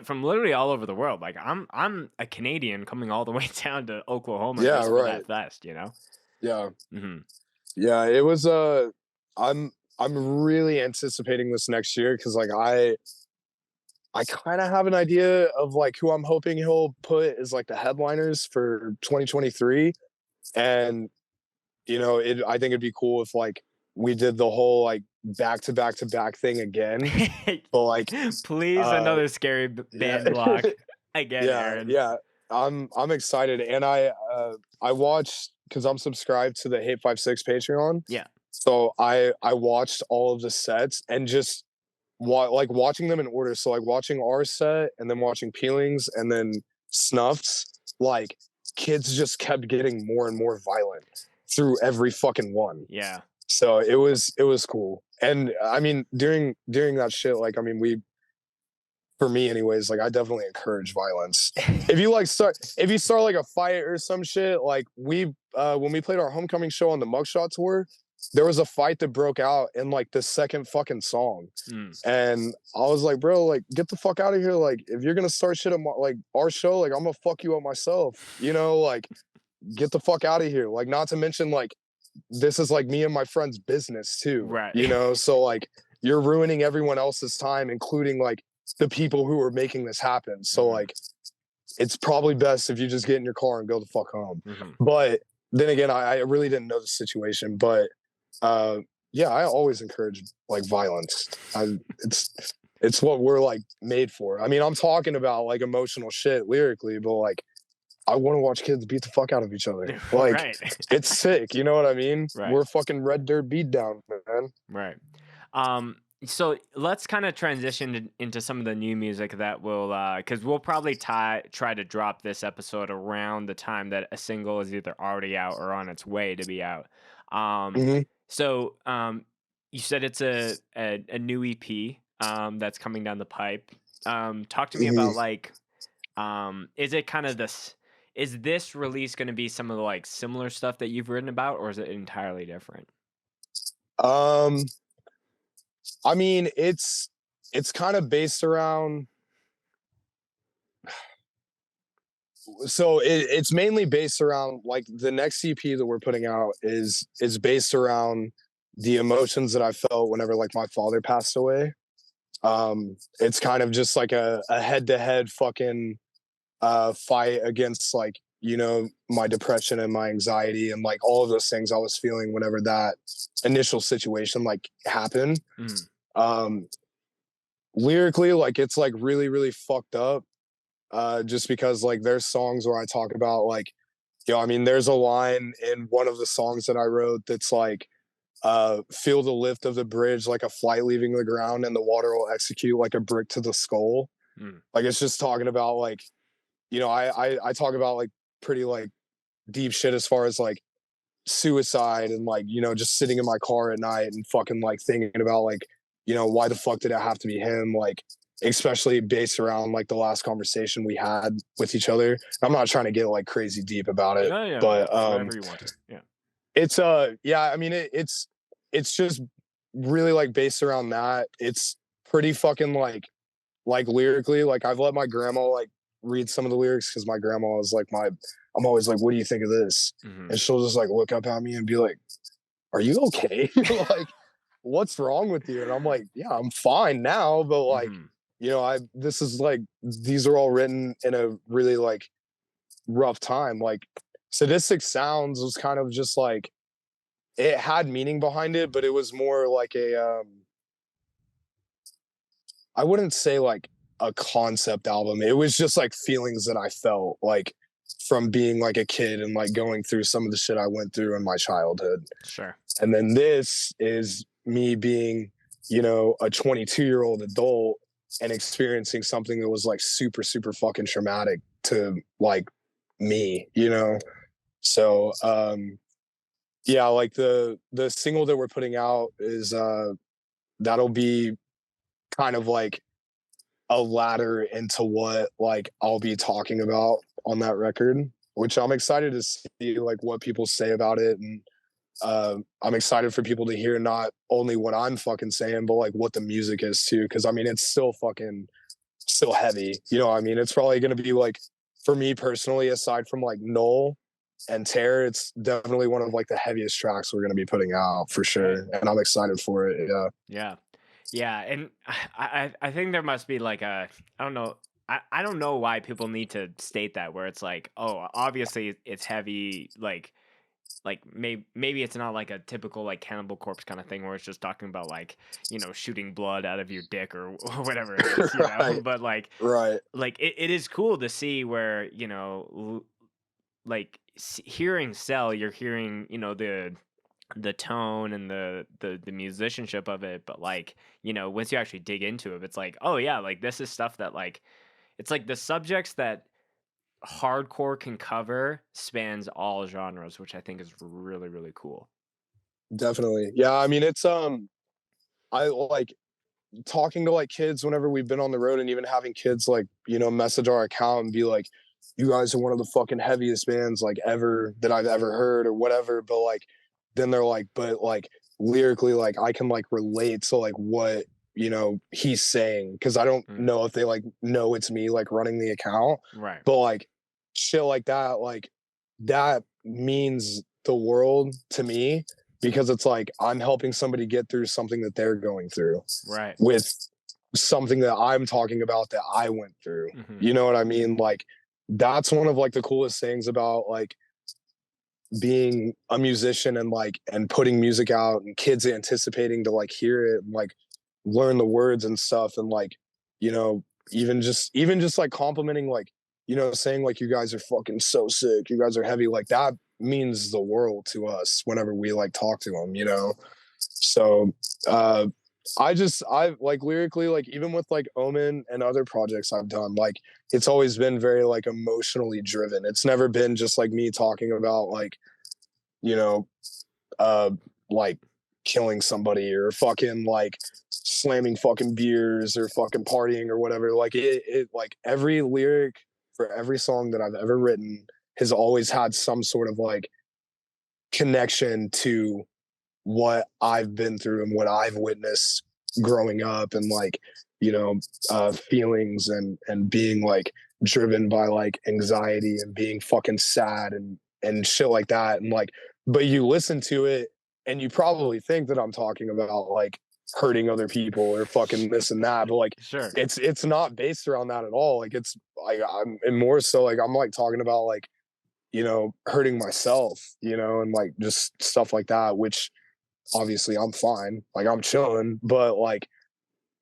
from literally all over the world. Like I'm a Canadian coming all the way down to Oklahoma Yeah, just for right. that fest, you know? Yeah. Mhm. Yeah, it was I'm really anticipating this next year because like I kind of have an idea of like who I'm hoping he'll put as like the headliners for 2023. And I think it'd be cool if like we did the whole like back to back to back thing again. But like Please, uh another scary yeah. band block again, Yeah, Aaron. yeah. I'm excited, and I watched because I'm subscribed to the Hate 56 Patreon. Yeah. So I watched all of the sets and just like watching them in order. So like watching our set and then watching Peelings and then Snuffs. Like kids just kept getting more and more violent through every fucking one. Yeah. So it was cool. And I mean during that shit, like I mean for me anyways, like I definitely encourage violence. If you start like a fight or some shit, like we when we played our homecoming show on the Mugshot tour, there was a fight that broke out in like the second fucking song. And I was like, bro, like get the fuck out of here. Like if you're gonna start shit on like our show, like I'm gonna fuck you up myself. Like get the fuck out of here. Like not to mention like this is like me and my friend's business too. Right. So like you're ruining everyone else's time, including like the people who are making this happen. So like it's probably best if you just get in your car and go the fuck home. But then again, I really didn't know the situation. But yeah, I always encourage like violence. It's what we're like made for. I mean, I'm talking about like emotional shit lyrically, but like I want to watch kids beat the fuck out of each other. Like it's sick, you know what I mean? Right. We're fucking red dirt beat down, man. Right. So let's kind of transition into some of the new music that will, because we'll probably try to drop this episode around the time that a single is either already out or on its way to be out. So you said it's a new EP that's coming down the pipe. Talk to me about like, is it kind of this? Is this release going to be some of the like similar stuff that you've written about, or is it entirely different? I mean, it's kind of based around. So it's mainly based around like the next EP that we're putting out is based around the emotions that I felt whenever like my father passed away. It's kind of just like a head to head fucking fight against like my depression and my anxiety and like all of those things I was feeling whenever that initial situation like happened. Lyrically, like it's like really really fucked up, just because like there's songs where I talk about like I mean there's a line in one of the songs that I wrote that's like feel the lift of the bridge like a flight leaving the ground and the water will execute like a brick to the skull. Like it's just talking about like I talk about like pretty like deep shit as far as like suicide and like just sitting in my car at night and fucking like thinking about like why the fuck did it have to be him, like especially based around like the last conversation we had with each other. I'm not trying to get like crazy deep about it, but whatever you want to. it's I mean it's just really like based around that. It's pretty fucking like lyrically, like I've let my grandma like read some of the lyrics because my grandma is like I'm always like, what do you think of this? And she'll just like look up at me and be like, are you okay? Like what's wrong with you? And I'm like, yeah, I'm fine now, but like this is like these are all written in a really like rough time. Like Sadistic Sounds was kind of just like it had meaning behind it, but it was more like a I wouldn't say like a concept album. It was just like feelings that I felt like from being like a kid and like going through some of the shit I went through in my childhood. Sure. And then this is me being, a 22-year-old adult and experiencing something that was like super, super fucking traumatic to like me, So yeah, like the single that we're putting out is that'll be kind of like a ladder into what like I'll be talking about on that record, which I'm excited to see like what people say about it. And I'm excited for people to hear not only what I'm fucking saying, but like what the music is too. Cause I mean, it's still heavy. I mean, it's probably going to be like, for me personally, aside from like Null and Tear, it's definitely one of like the heaviest tracks we're going to be putting out for sure. And I'm excited for it. Yeah. Yeah. Yeah, and I think there must be like a I don't know I don't know why people need to state that where it's like, oh, obviously it's heavy, like maybe it's not like a typical like Cannibal Corpse kind of thing where it's just talking about like, shooting blood out of your dick or whatever it is, Right, but right. it is cool to see where, like hearing Cell, you're hearing, the tone and the musicianship of it, but like, once you actually dig into it, it's like, oh yeah, like this is stuff that like it's like the subjects that hardcore can cover spans all genres, which I think is really, really cool. Definitely. Yeah, I mean, it's, I like talking to like kids whenever we've been on the road and even having kids like, message our account and be like, you guys are one of the fucking heaviest bands like ever that I've ever heard or whatever. But like, then they're like, but like lyrically, like I can like relate to like what, he's saying. Cause I don't Mm, know if they like know it's me like running the account, right. but like shit like that means the world to me because it's like I'm helping somebody get through something that they're going through Right. with something that I'm talking about that I went through. Hmm. You know what I mean? Like that's one of like the coolest things about like being a musician and like and putting music out and kids anticipating to like hear it and like learn the words and stuff and like you know even just like complimenting like saying like you guys are fucking so sick, you guys are heavy, like that means the world to us whenever we like talk to them. So uh I like lyrically, like even with like Omen and other projects I've done, like it's always been very like emotionally driven. It's never been just like me talking about like, you know, uh like killing somebody or fucking like slamming fucking beers or fucking partying or whatever. Like it like every lyric for every song that I've ever written has always had some sort of like connection to what I've been through and what I've witnessed growing up and like, feelings and being like driven by like anxiety and being fucking sad and shit like that. And like, but you listen to it and you probably think that I'm talking about like hurting other people or fucking this and that, but like Sure. it's not based around that at all. Like it's like I'm and more so like I'm like talking about like, hurting myself, and like just stuff like that, which obviously I'm fine, like I'm chilling, but like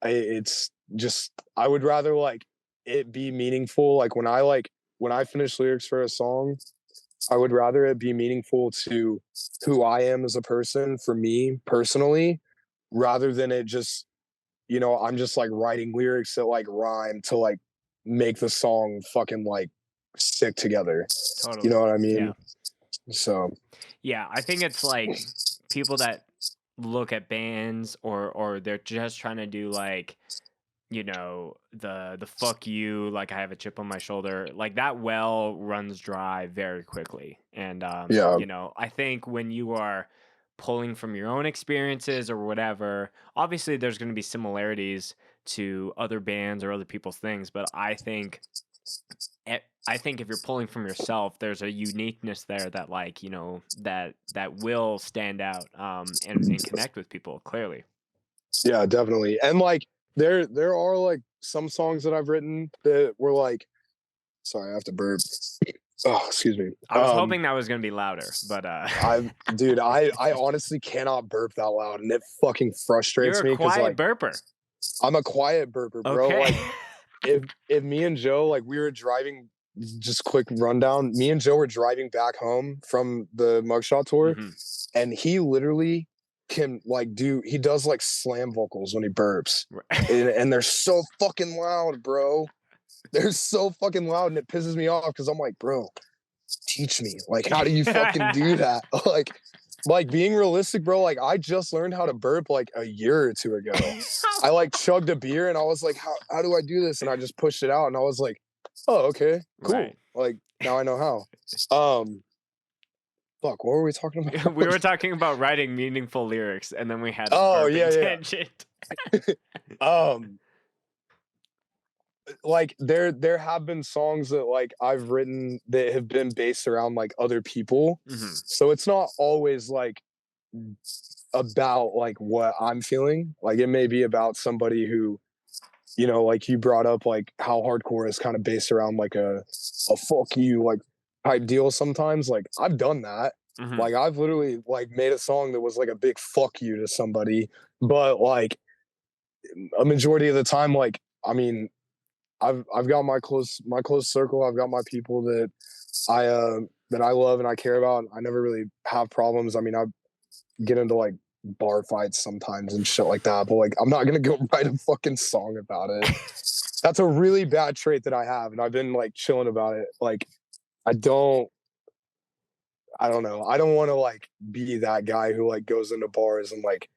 it's just I would rather like it be meaningful. Like when I finish lyrics for a song, I would rather it be meaningful to who I am as a person, for me personally, rather than it just I'm just like writing lyrics that like rhyme to like make the song fucking like stick together. You Totally. know what I Yeah. mean? So Yeah, I think it's like people that look at bands or they're just trying to do like, the fuck you, like I have a chip on my shoulder, like that well runs dry very quickly. And yeah, I think when you are pulling from your own experiences or whatever, obviously there's going to be similarities to other bands or other people's things, but I think if you're pulling from yourself, there's a uniqueness there that like, that will stand out and connect with people clearly. yeah, definitely. And like there are like some songs that I've written that were like, sorry, I have to burp. Oh, excuse me. I was hoping that was going to be louder, but I dude, I honestly cannot burp that loud, and it fucking you're frustrates a me because quiet like burper. I'm a quiet burper, bro. Okay. Like if me and Joe, like we were driving, just quick rundown, me and Joe were driving back home from the mugshot tour, Hmm. and he literally can like he does like slam vocals when he burps, and they're so fucking loud, bro. They're so fucking loud, and it pisses me off because I'm like, bro, teach me. Like, how do you fucking do that? Like being realistic, bro. Like, I just learned how to burp like a year or two ago. I like chugged a beer and I was like, how do I do this? And I just pushed it out and I was like, oh, okay, Right. cool. Like now I know how. Fuck, what were we talking We about? were talking about writing meaningful lyrics, and then we had a Oh burping yeah, tangent. yeah. Like there have been songs that like I've written that have been based around like other people. Hmm. So it's not always like about like what I'm feeling. Like it may be about somebody who, you know, like you brought up like how hardcore is kind of based around like a fuck you like type deal sometimes. Like I've done that. Hmm. Like I've literally like made a song that was like a big fuck you to somebody, but like a majority of the time, like I mean, I've got my close circle. I've got my people that I love and I care about. I never really have problems. I mean, I get into like bar fights sometimes and shit like that, but like I'm not gonna go write a fucking song about it. That's a really bad trait that I have, and I've been like chilling about it. Like I don't I don't know. I don't want to like be that guy who like goes into bars and like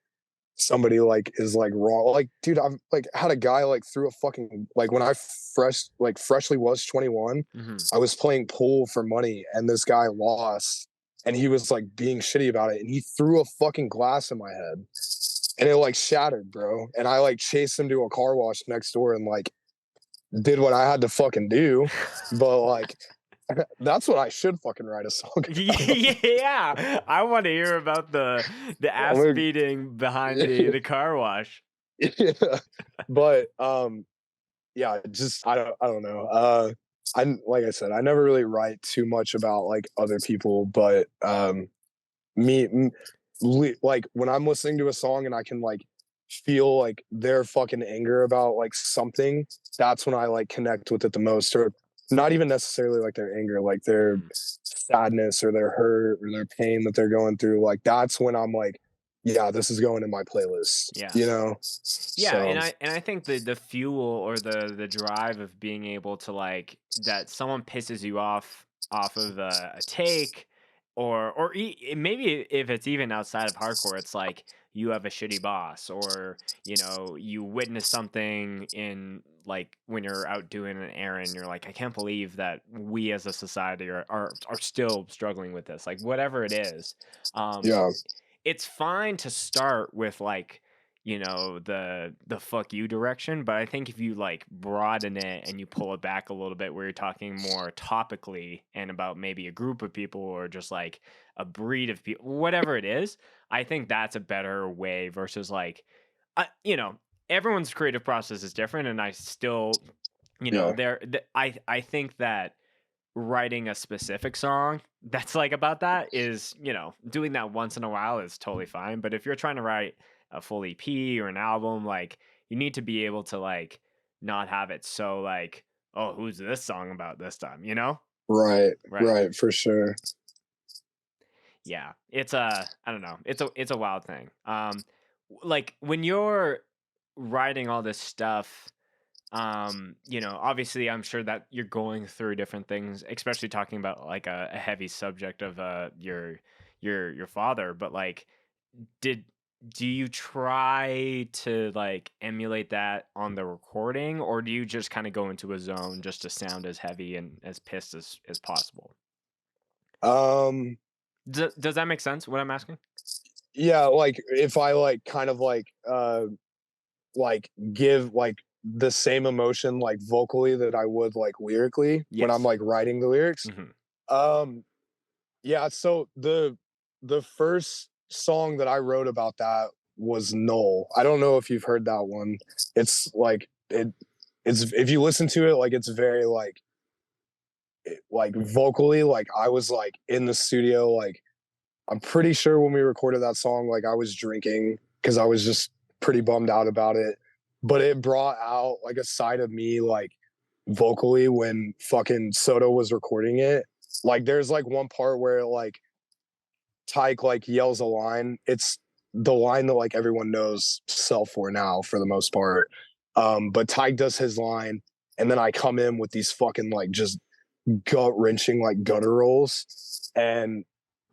somebody like is like wrong. Like, dude, I've like had a guy like threw a fucking like when I freshly was 21, Hmm. I was playing pool for money and this guy lost and he was like being shitty about it and he threw a fucking glass in my head and it like shattered, bro. And I like chased him to a car wash next door and like did what I had to fucking do. But like that's what I should fucking write a song about. Yeah, I want to hear about the ass I'm beating behind gonna, the car wash. yeah. But yeah, just I don't know. I like I said, I never really write too much about like other people, but me m- like when I'm listening to a song and I can like feel like their fucking anger about like something, that's when I like connect with it the most, or not even necessarily like their anger, like their Mhm. sadness or their hurt or their pain that they're going through. Like that's when I'm like, yeah, this is going in my playlist, Yeah. you know? Yeah, So and I think the fuel or the drive of being able to like that someone pisses you off of a take or maybe if it's even outside of hardcore, it's like you have a shitty boss or you witness something in like when you're out doing an errand, you're like, I can't believe that we as a society are still struggling with this, like whatever it is. um yeah, it's fine to start with like the fuck you direction, but I think if you like broaden it and you pull it back a little bit where you're talking more topically and about maybe a group of people or just like a breed of people, whatever it is, I think that's a better way versus like uh, you know everyone's creative process is different, and I still yeah, I think that writing a specific song that's like about that is, doing that once in a while is totally fine. But if you're trying to write a full EP or an album, like you need to be able to like not have it so like, oh, who's this song about this time, you know? right, Right. right, for sure. Yeah. It's a I don't know. It's a wild thing. Like when you're writing all this stuff, obviously I'm sure that you're going through different things, especially talking about like a heavy subject of your father, but like did do you try to like emulate that on the recording, or do you just kind of go into a zone just to sound as heavy and as pissed as possible? Um, Does that make sense what I'm asking? yeah, like if I like kind of like give like the same emotion like vocally that I would like lyrically when I'm Yes. like writing the lyrics. Hmm. Um, yeah, so the first song that I wrote about that was Null. I don't know if you've heard that one. It's like it's if you listen to it, like it's very like vocally, like I was like in the studio, like I'm pretty sure when we recorded that song, like I was drinking because I was just pretty bummed out about it. But it brought out like a side of me, like vocally when fucking Soto was recording it. Like there's like one part where like Tyke like yells a line. It's the line that like everyone knows Cell for now for the most part. But Tyke does his line, and then I come in with these fucking like just gut wrenching like gutter rolls, and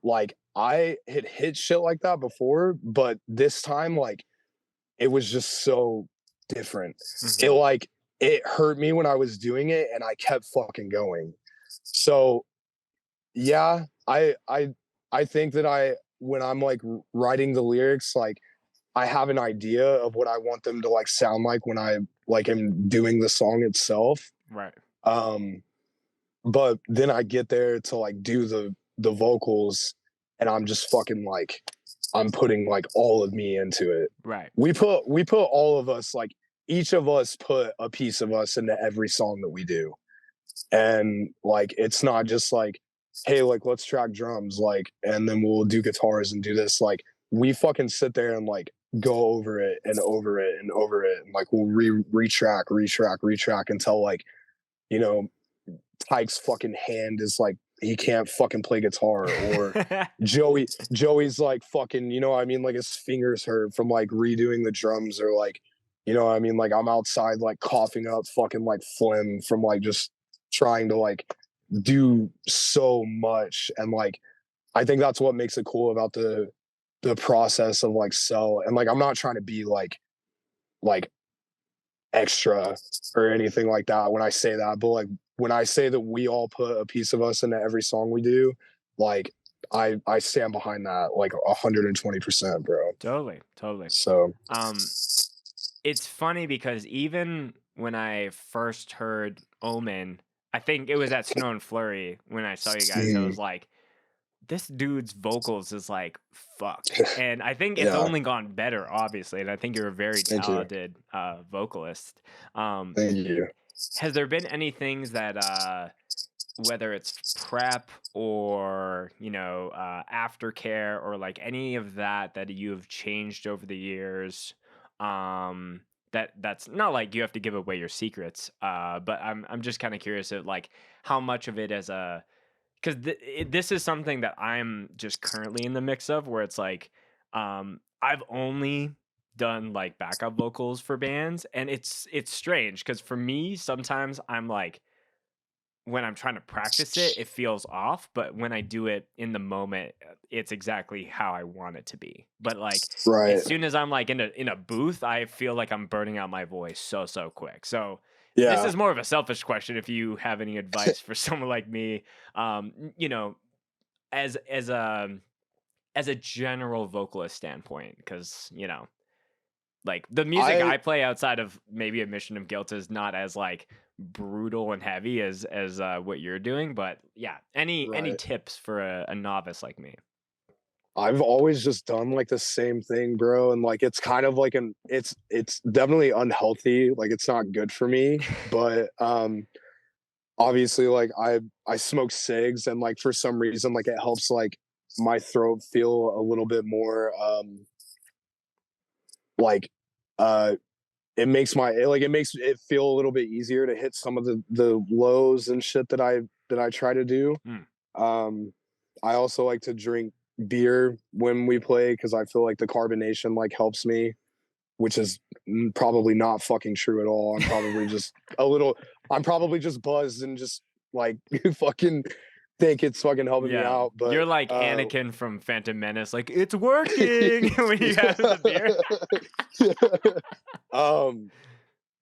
like I had hit shit like that before, but this time like it was just so different. It Hmm. like it hurt me when I was doing it, and I kept fucking going. So yeah, I think that I when I'm like writing the lyrics, like I have an idea of what I want them to like sound like when I like am doing the song itself. Right. Um, but then I get there to like do the vocals, and I'm just fucking like I'm putting like all of me into it. Right. We put all of us, like each of us put a piece of us into every song that we do. And like it's not just like, hey, like let's track drums, like, and then we'll do guitars and do this. Like we fucking sit there and like go over it and over it and over it. And like we'll retrack until like, you know, Tyke's fucking hand is like he can't fucking play guitar, or Joey's like fucking, you know what I mean, like his fingers hurt from like redoing the drums, or like, you know what I mean, like I'm outside like coughing up fucking like phlegm from like just trying to like do so much. And like I think that's what makes it cool about the process of like CELL. And like I'm not trying to be like extra or anything like that when I say that, but like when I say that we all put a piece of us into every song we do, like I stand behind that like 120%, bro. Totally, totally. So It's funny because even when I first heard Omen, I think it was at Snow and Flurry when I saw you guys, I was like, this dude's vocals is like fucked. And I think it's yeah, only gone better, obviously. And I think you're a very thank you, talented vocalist. Um, thank you. has there been any things that whether it's prep or aftercare or like any of that that you have changed over the years, that's not like you have to give away your secrets, but I'm just kind of curious at like how much of it as a, because this is something that I'm just currently in the mix of, where it's like I've only done like backup vocals for bands, and it's strange because for me sometimes I'm like, when I'm trying to practice it, it feels off, but when I do it in the moment, it's exactly how I want it to be. But like as Right. soon as I'm like in a booth, I feel like I'm burning out my voice so quick. So this Yeah. is more of a selfish question. If you have any advice for someone like me, you know, as a general vocalist standpoint, because like the music I I play outside of maybe Admission of Guilt is not as like brutal and heavy as what you're doing, but yeah, any right. tips for a novice like me? I've always just done like the same thing, bro, and like it's kind of like it's definitely unhealthy, like it's not good for me, but obviously like I smoke cigs, and like for some reason like it helps like my throat feel a little bit more like uh it makes it feel a little bit easier to hit some of the lows and shit that I try to do. Mm, um I also like to drink beer when we play because I feel like the carbonation like helps me, which is probably not fucking true at all. I'm probably just buzzed and just like fucking think it's fucking helping me yeah, out. But you're like Anakin from Phantom Menace, like it's working when you have the beer. um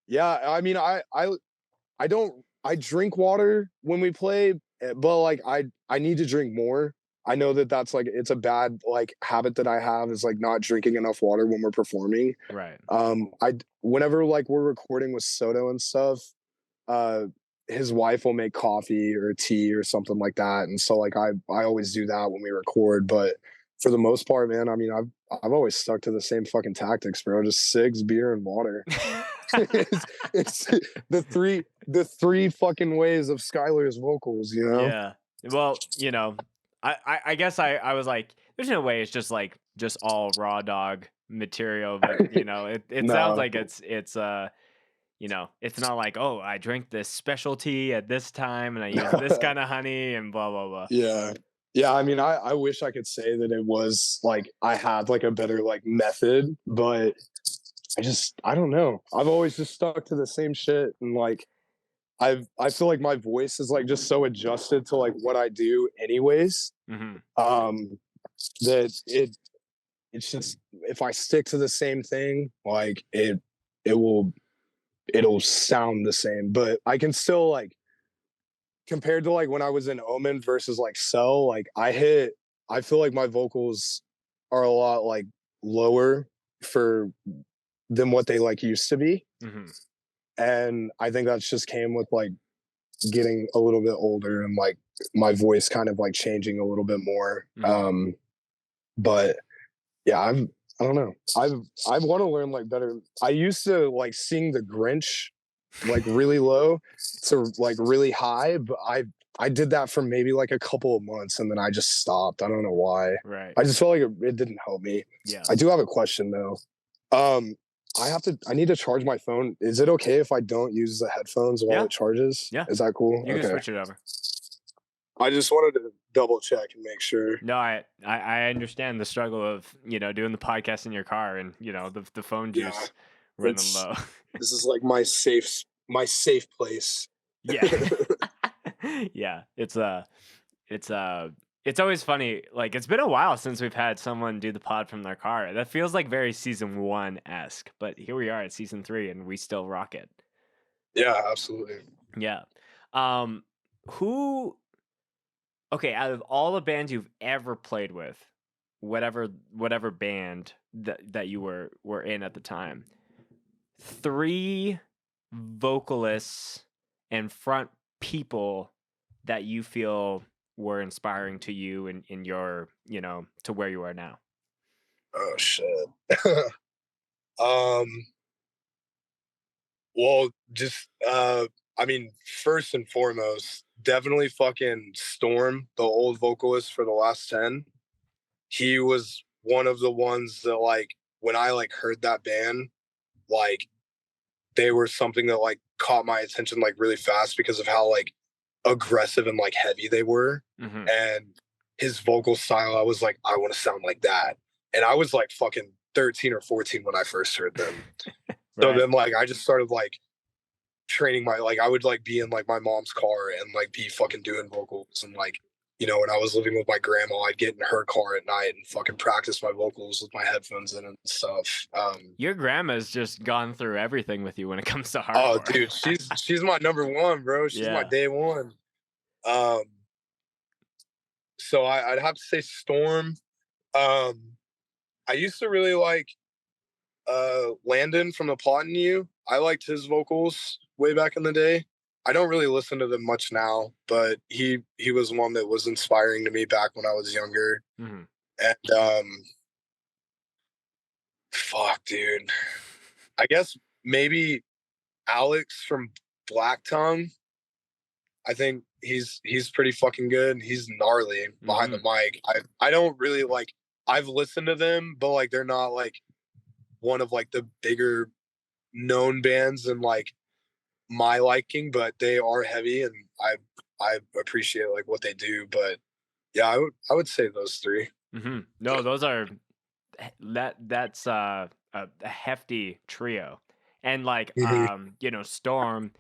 yeah, I mean I don't I drink water when we play, but like I need to drink more. I know that that's like it's a bad like habit that I have, is like not drinking enough water when we're performing. Right. I whenever like we're recording with Soto and stuff, uh his wife will make coffee or tea or something like that, and so like I always do that when we record. But for the most part, man, I mean I've always stuck to the same fucking tactics, bro. Just cigs, beer, and water. It's the three fucking ways of Skyler's vocals, you know? Yeah. Well, I guess I was like, there's no way it's just like just all raw dog material, but it sounds No, like it's not like, oh, I drank this specialty at this time and I used this kind of honey and blah blah blah. yeah. Yeah, I mean, I wish I could say that it was like I had like a better like method, but I don't know. I've always just stuck to the same shit, and like I feel like my voice is like just so adjusted to like what I do anyways. Hmm. Um that it's just if I stick to the same thing, like it will it'll sound the same. But I can still like, compared to like when I was in Omen versus like CELL, like I feel like my vocals are a lot like lower for than what they like used to be. Hmm. And I think that's just came with like getting a little bit older and like my voice kind of like changing a little bit more. Hmm. But Yeah, I don't know. I want to learn like better. I used to like sing the Grinch like really low to like really high, but I did that for maybe like a couple of months and then I just stopped. I don't know why. Right. I just felt like it didn't help me. Yeah. I do have a question though. Um, I need to charge my phone. Is it okay if I don't use the headphones while Yeah. it charges? Yeah. Is that cool? You can Okay. switch it over. I just wanted to double check and make sure. No, I understand the struggle of, doing the podcast in your car and, the phone Yeah, juice running it's low. this is like my safe place. Yeah. Yeah. It's it's always funny. Like it's been a while since we've had someone do the pod from their car. That feels like very season 1-esque, but here we are at season 3 and we still rock it. Yeah, absolutely. Yeah. Um who Okay, out of all the bands you've ever played with, whatever band that you were in at the time, 3 vocalists and front people that you feel were inspiring to you in your, to where you are now. Oh shit. um well just I mean, first and foremost, definitely fucking Storm, the old vocalist for the last 10. He was one of the ones that like when I like heard that band, like they were something that like caught my attention like really fast because of how like aggressive and like heavy they were. Hmm. And his vocal style, I was like, I want to sound like that. And I was like fucking 13 or 14 when I first heard them. So Right. then like I just started like training my like I would like be in like my mom's car and like be fucking doing vocals and like when I was living with my grandma, I'd get in her car at night and fucking practice my vocals with my headphones in and stuff. Your grandma's just gone through everything with you when it comes to Oh, hardcore. dude, she's my number one, bro. She's my Yeah. day one. Um, so I'd have to say Storm. Um, I used to really like Landon from The Plot in You. I liked his vocals way back in the day. I don't really listen to them much now, but he was one that was inspiring to me back when I was younger. Hmm. And fuck, dude. I guess maybe Alex from Black Tongue. I think he's pretty fucking good. He's gnarly behind the Hmm. mic. I don't really like. I've listened to them, but like they're not like one of like the bigger known bands and like my liking, but they are heavy and I appreciate like what they do. But yeah, I would say those 3. Hmm. No, those are that's a hefty trio. And like Mhm. Storm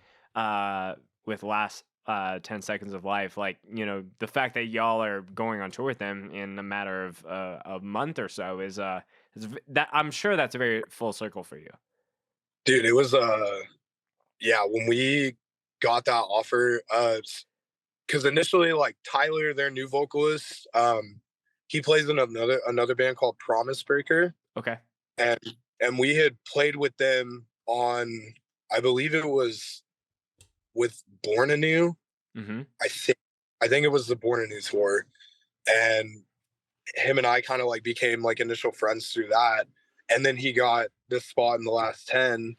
with last 10 seconds of life, like the fact that y'all are going on tour with them in a matter of a month or so is that I'm sure that's a very full circle for you. Dude, it was yeah, when we got that offer, because initially like Tyler, their new vocalist, he plays in another band called Promise Breaker, Okay. and we had played with them on, I believe it was with Born Anew. Mm-hmm. I think it was the Born Anew tour, and him and I kind of like became like initial friends through that, and then he got this spot in the last 10,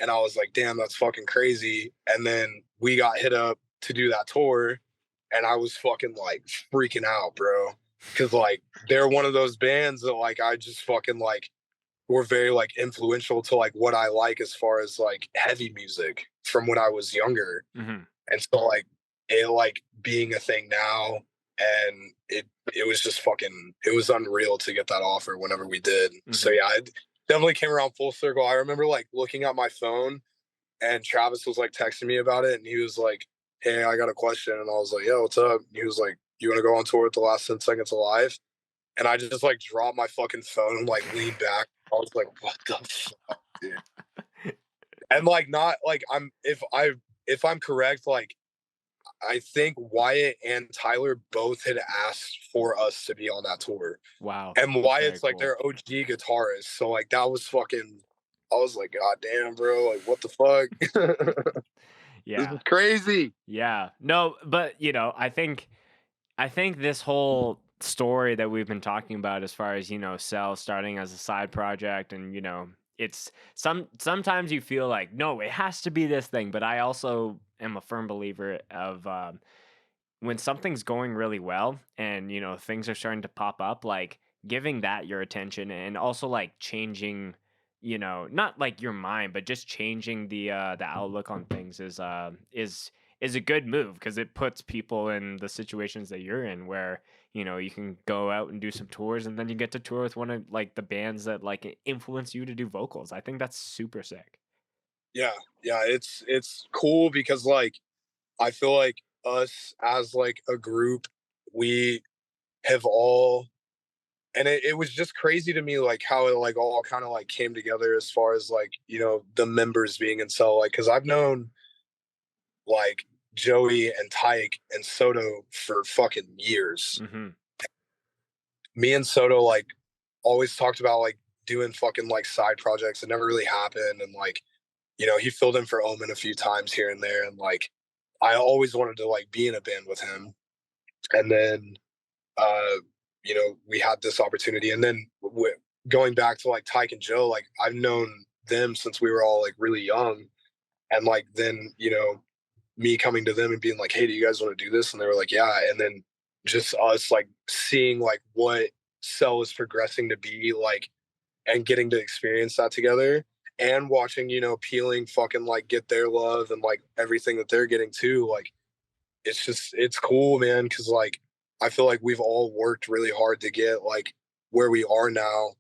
and I was like, damn, that's fucking crazy. And then we got hit up to do that tour, and I was fucking like freaking out, bro, because like they're one of those bands that like I just fucking like were very like influential to like what I like as far as like heavy music from when I was younger. Mm-hmm. And so like it like being a thing now, and it was just fucking, it was unreal to get that offer whenever we did. So Mm-hmm. yeah, it definitely came around full circle. I remember like looking at my phone and Travis was like texting me about it and he was like, hey, I got a question. And I was like, yo, what's up? And he was like, you want to go on tour with the last 10 seconds alive? And I just like dropped my fucking phone and like leaned back. I was like, what the fuck, dude? And like not like if I'm correct, like I think Wyatt and Tyler both had asked for us to be on that tour. Wow. And That's very Wyatt's like cool. their OG guitarist. So like that was fucking, I was like, God damn, bro, like what the fuck? This is Yeah. crazy. Yeah. No, but I think this whole story that we've been talking about as far as, Cell starting as a side project and, it's sometimes you feel like, no, it has to be this thing, but I also am a firm believer of when something's going really well and things are starting to pop up, like giving that your attention and also like changing, not like your mind, but just changing the outlook on things is a good move because it puts people in the situations that you're in where you can go out and do some tours and then you get to tour with one of like the bands that like influence you to do vocals. I think that's super sick. Yeah, yeah, it's cool because like I feel like us as like a group, we have all, and it was just crazy to me like how it like all kind of like came together as far as like the members being in cell, like because I've known like Joey and Tyke and Soto for fucking years. Hmm. Me and Soto like always talked about like doing fucking like side projects. It never really happened, and like he filled in for Omen a few times here and there, and like I always wanted to like be in a band with him. And then uh we had this opportunity, and then going back to like Tyke and Joe, like I've known them since we were all like really young, and like then me coming to them and being like, hey, do you guys want to do this? And they were like, yeah. And then just us like seeing like what Cell is progressing to be like, and getting to experience that together, and watching Peeling fucking like get their love and like everything that they're getting too, like it's cool, man, because like I feel like we've all worked really hard to get like where we are now,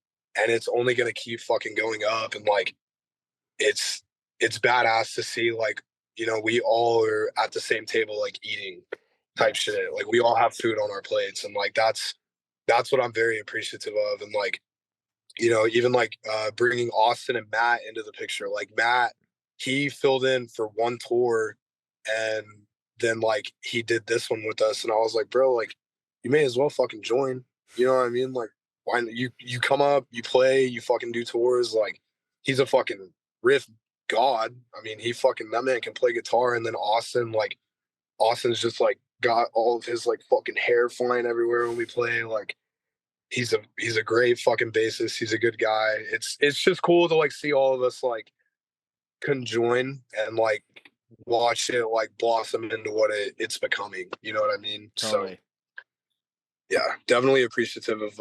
and it's only gonna keep fucking going up. And like it's it's badass to see like we all are at the same table like eating type Yes. shit. Like we all have food on our plates, and like that's what I'm very appreciative of. And like even like bringing Austin and Matt into the picture. Like Matt, he filled in for one tour, and then like he did this one with us, and I was like, bro, like you may as well fucking join. You know what I mean? Like why you come up, you play, you fucking do tours. Like he's a fucking riff god. I mean, that man can play guitar. And then Austin, like Austin's just like got all of his like fucking hair flying everywhere when we play. Like he's a great fucking bassist. He's a good guy. It's just cool to like see all of us like conjoin and like watch it like blossom into what it's becoming. You know what I mean? So Totally. yeah, definitely appreciative of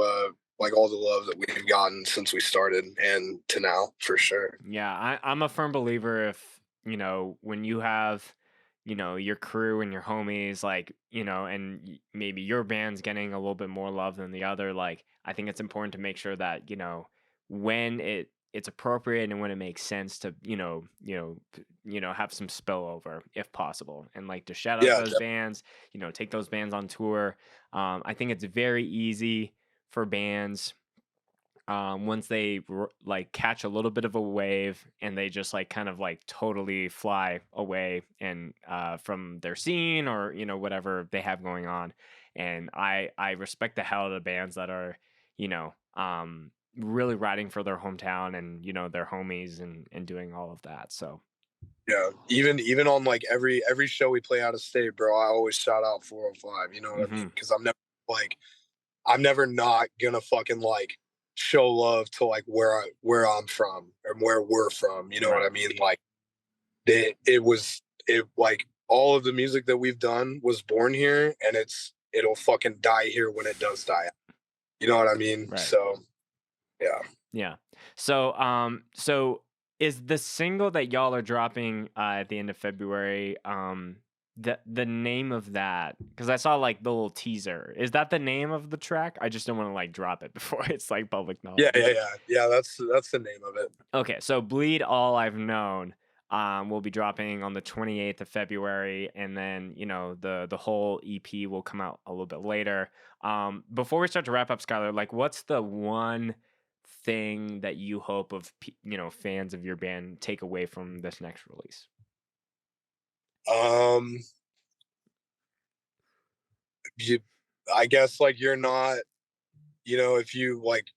like all the love that we've gotten since we started and to now for sure. Yeah, I'm a firm believer if, when you have, your crew and your homies, like, and maybe your band's getting a little bit more love than the other, like, I think it's important to make sure that, when it's appropriate and when it makes sense to, have some spillover if possible and like to shout out Yeah, those bands, take those bands on tour. I think it's very easy for bands once they like catch a little bit of a wave and they just like kind of like totally fly away and from their scene or whatever they have going on. And I respect the hell out of bands that are you know really riding for their hometown and their homies and doing all of that. So yeah. Even on like every show we play out of state, bro, I always shout out 405. You know what I mean? hmm Because like I'm never not gonna fucking like show love to like where I'm from or where we're from. You know what right. I mean? Like it like all of the music that we've done was born here, and it'll fucking die here when it does die. You know what I mean? Right. So yeah. Yeah. So is the single that y'all are dropping at the end of February, the name of that? Because I saw like the little teaser. Is that the name of the track? I just don't want to like drop it before it's like public Yeah, knowledge. yeah, yeah, yeah. That's the name of it. Okay, so Bleed All I've Known will be dropping on the 28th of February, and then the whole EP will come out a little bit later. Before we start to wrap up, Skylar, like what's the one thing that you hope of fans of your band take away from this next release? Um, you, I guess like you're not, if you like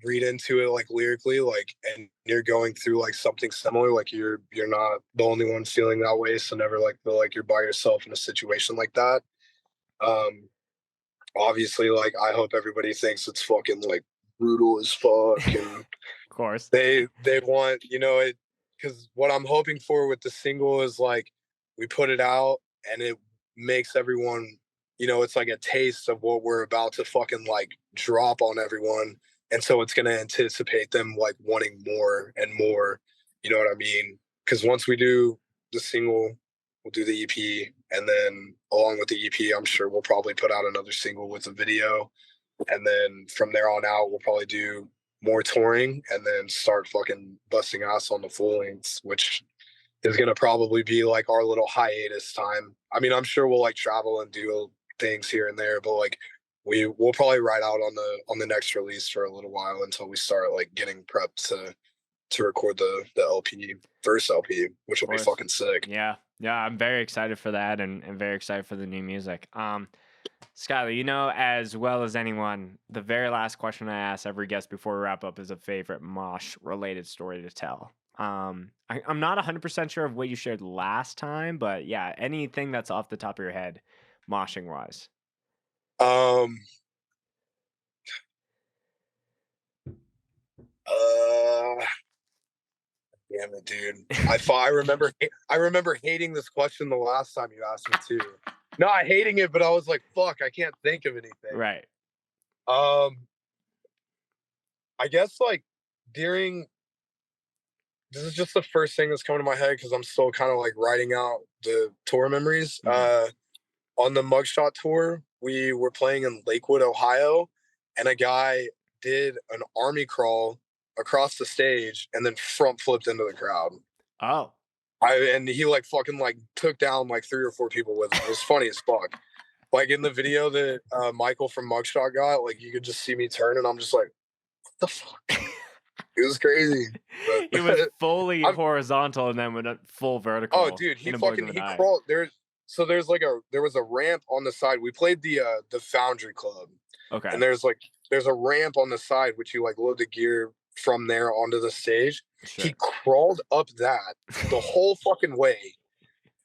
read into it like lyrically, like, and you're going through like something similar, like you're not the only one feeling that way. So never like feel like you're by yourself in a situation like that. Um, obviously, like, I hope everybody thinks it's fucking like brutal as fuck, and Of course. they want, it, because what I'm hoping for with the single is like we put it out and it makes everyone, it's like a taste of what we're about to fucking like drop on everyone, and so it's gonna anticipate them like wanting more and more. You know what I mean? Because once we do the single, we'll do the EP, and then along with the EP, I'm sure we'll probably put out another single with a video, and then from there on out, we'll probably do more touring and then start fucking busting ass on the full lengths, which is gonna probably be like our little hiatus time. I mean, I'm sure we'll like travel and do things here and there, but like we'll probably ride out on the next release for a little while until we start like getting prepped to record the LP, first LP, which Of will be course. fucking sick. Yeah. Yeah, I'm very excited for that and very excited for the new music. Skyler, you know as well as anyone, the very last question I ask every guest before we wrap up is a favorite mosh related story to tell. I'm not 100% sure of what you shared last time, but yeah, anything that's off the top of your head, moshing wise. Um uh Damn it, dude. I remember hating this question the last time you asked me too. Not hating it, but I was like, fuck, I can't think of anything. Right. Um, I guess like during this is just the first thing that's coming to my head because I'm still kind of like writing out the tour memories. Mhm. On the mugshot tour, we were playing in Lakewood, Ohio, and a guy did an army crawl across the stage and then front flipped into the crowd. Oh. And he like fucking like took down like 3 or 4 people with him. It was funny as fuck. Like in the video that Michael from Mugshot got, like you could just see me turn, and I'm just like, what the fuck? It was crazy. It was But fully I'm horizontal and then went full oh vertical dude, in a blink of an he eye. crawled there was a ramp on the side. We played the Foundry Club, and Okay. there's a ramp on the side which you like load the gear from there onto the stage. Sure. He crawled up that the whole fucking way,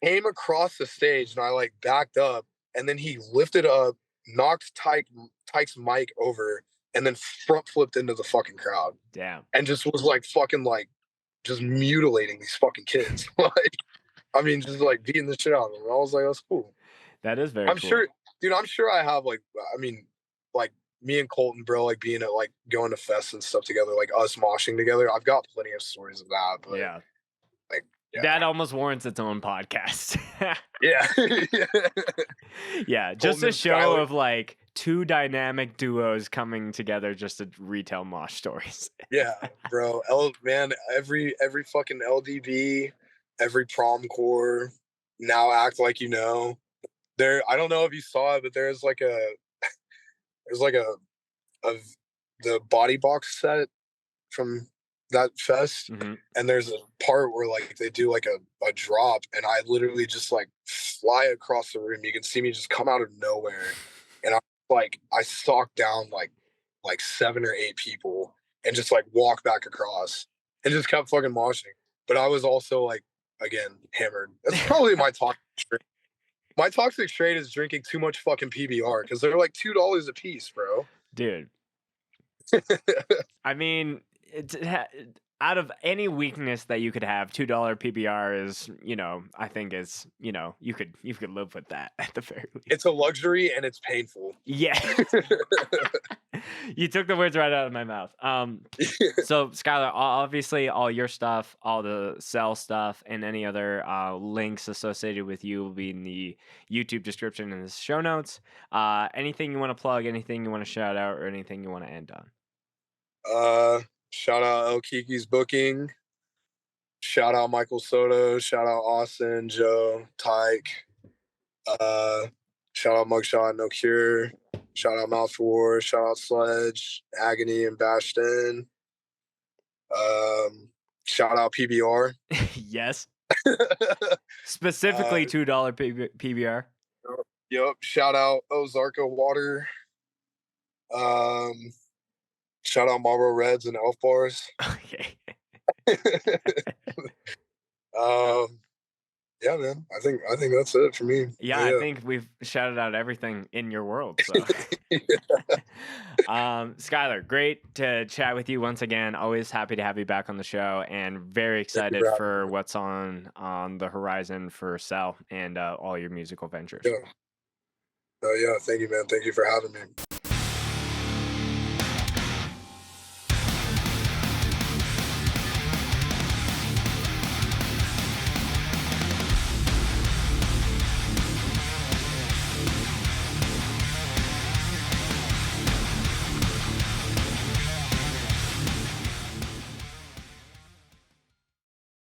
came across the stage, and I like backed up, and then he lifted up, knocked Tyke's mic over, and then front flipped into the fucking crowd, Damn. and just was like fucking like just mutilating these fucking kids. Like, I mean, just like beating the shit out of them. And I was like, that's cool. That is very I'm cool. sure, dude. I'm sure I have like, I mean, like me and Colton, bro, like being at like going to fests and stuff together, like us moshing together. I've got plenty of stories of that, but Yeah. like, yeah, That almost warrants its own podcast. yeah, Yeah, just Colton a and show Skyler. of like two dynamic duos coming together just to retell mosh stories. Yeah, bro. Man, every fucking LDB, every prom core, now act like you know. There, I don't know if you saw it, but there's like a the body box set from that fest, Hmm. and there's a part where like they do like a drop, and I literally just like fly across the room. You can see me just come out of nowhere, and I stalk down like 7 or 8 people and just like walk back across and just kept fucking moshing. But I was also like again hammered. That's probably my toxic trait. My toxic trait is drinking too much fucking PBR because they're like $2 a piece, bro. Dude, I mean, out of any weakness that you could have, $2 PBR is, I think is, you could live with that at the very least. It's a luxury and it's painful. Yeah. You took the words right out of my mouth. So Skylar, obviously all your stuff, all the CELL stuff, and any other links associated with you will be in the YouTube description and the show notes. Anything you want to plug, anything you want to shout out, or anything you want to end on? Shout out El Kiki's booking. Shout out Michael Soto. Shout out Austin, Joe, Tyke. Uh, Shout out Mugshot, No Cure. Shout out Mouth War. Shout out Sledge, Agony, and Bastion. Shout out PBR. Yes. Specifically $2 PBR. Yep. Shout out Ozarka Water. Shout out Marlboro Reds and Elf Bars. Okay. um, Yeah, man. I think that's it for me. Yeah, But I yeah. think we've shouted out everything in your world. So, Skylar, great to chat with you once again. Always happy to have you back on the show, and very Thank you excited for having for me. what's on the horizon for Cell and all your musical ventures. Yeah. Yeah, thank you, man. Thank you for having me.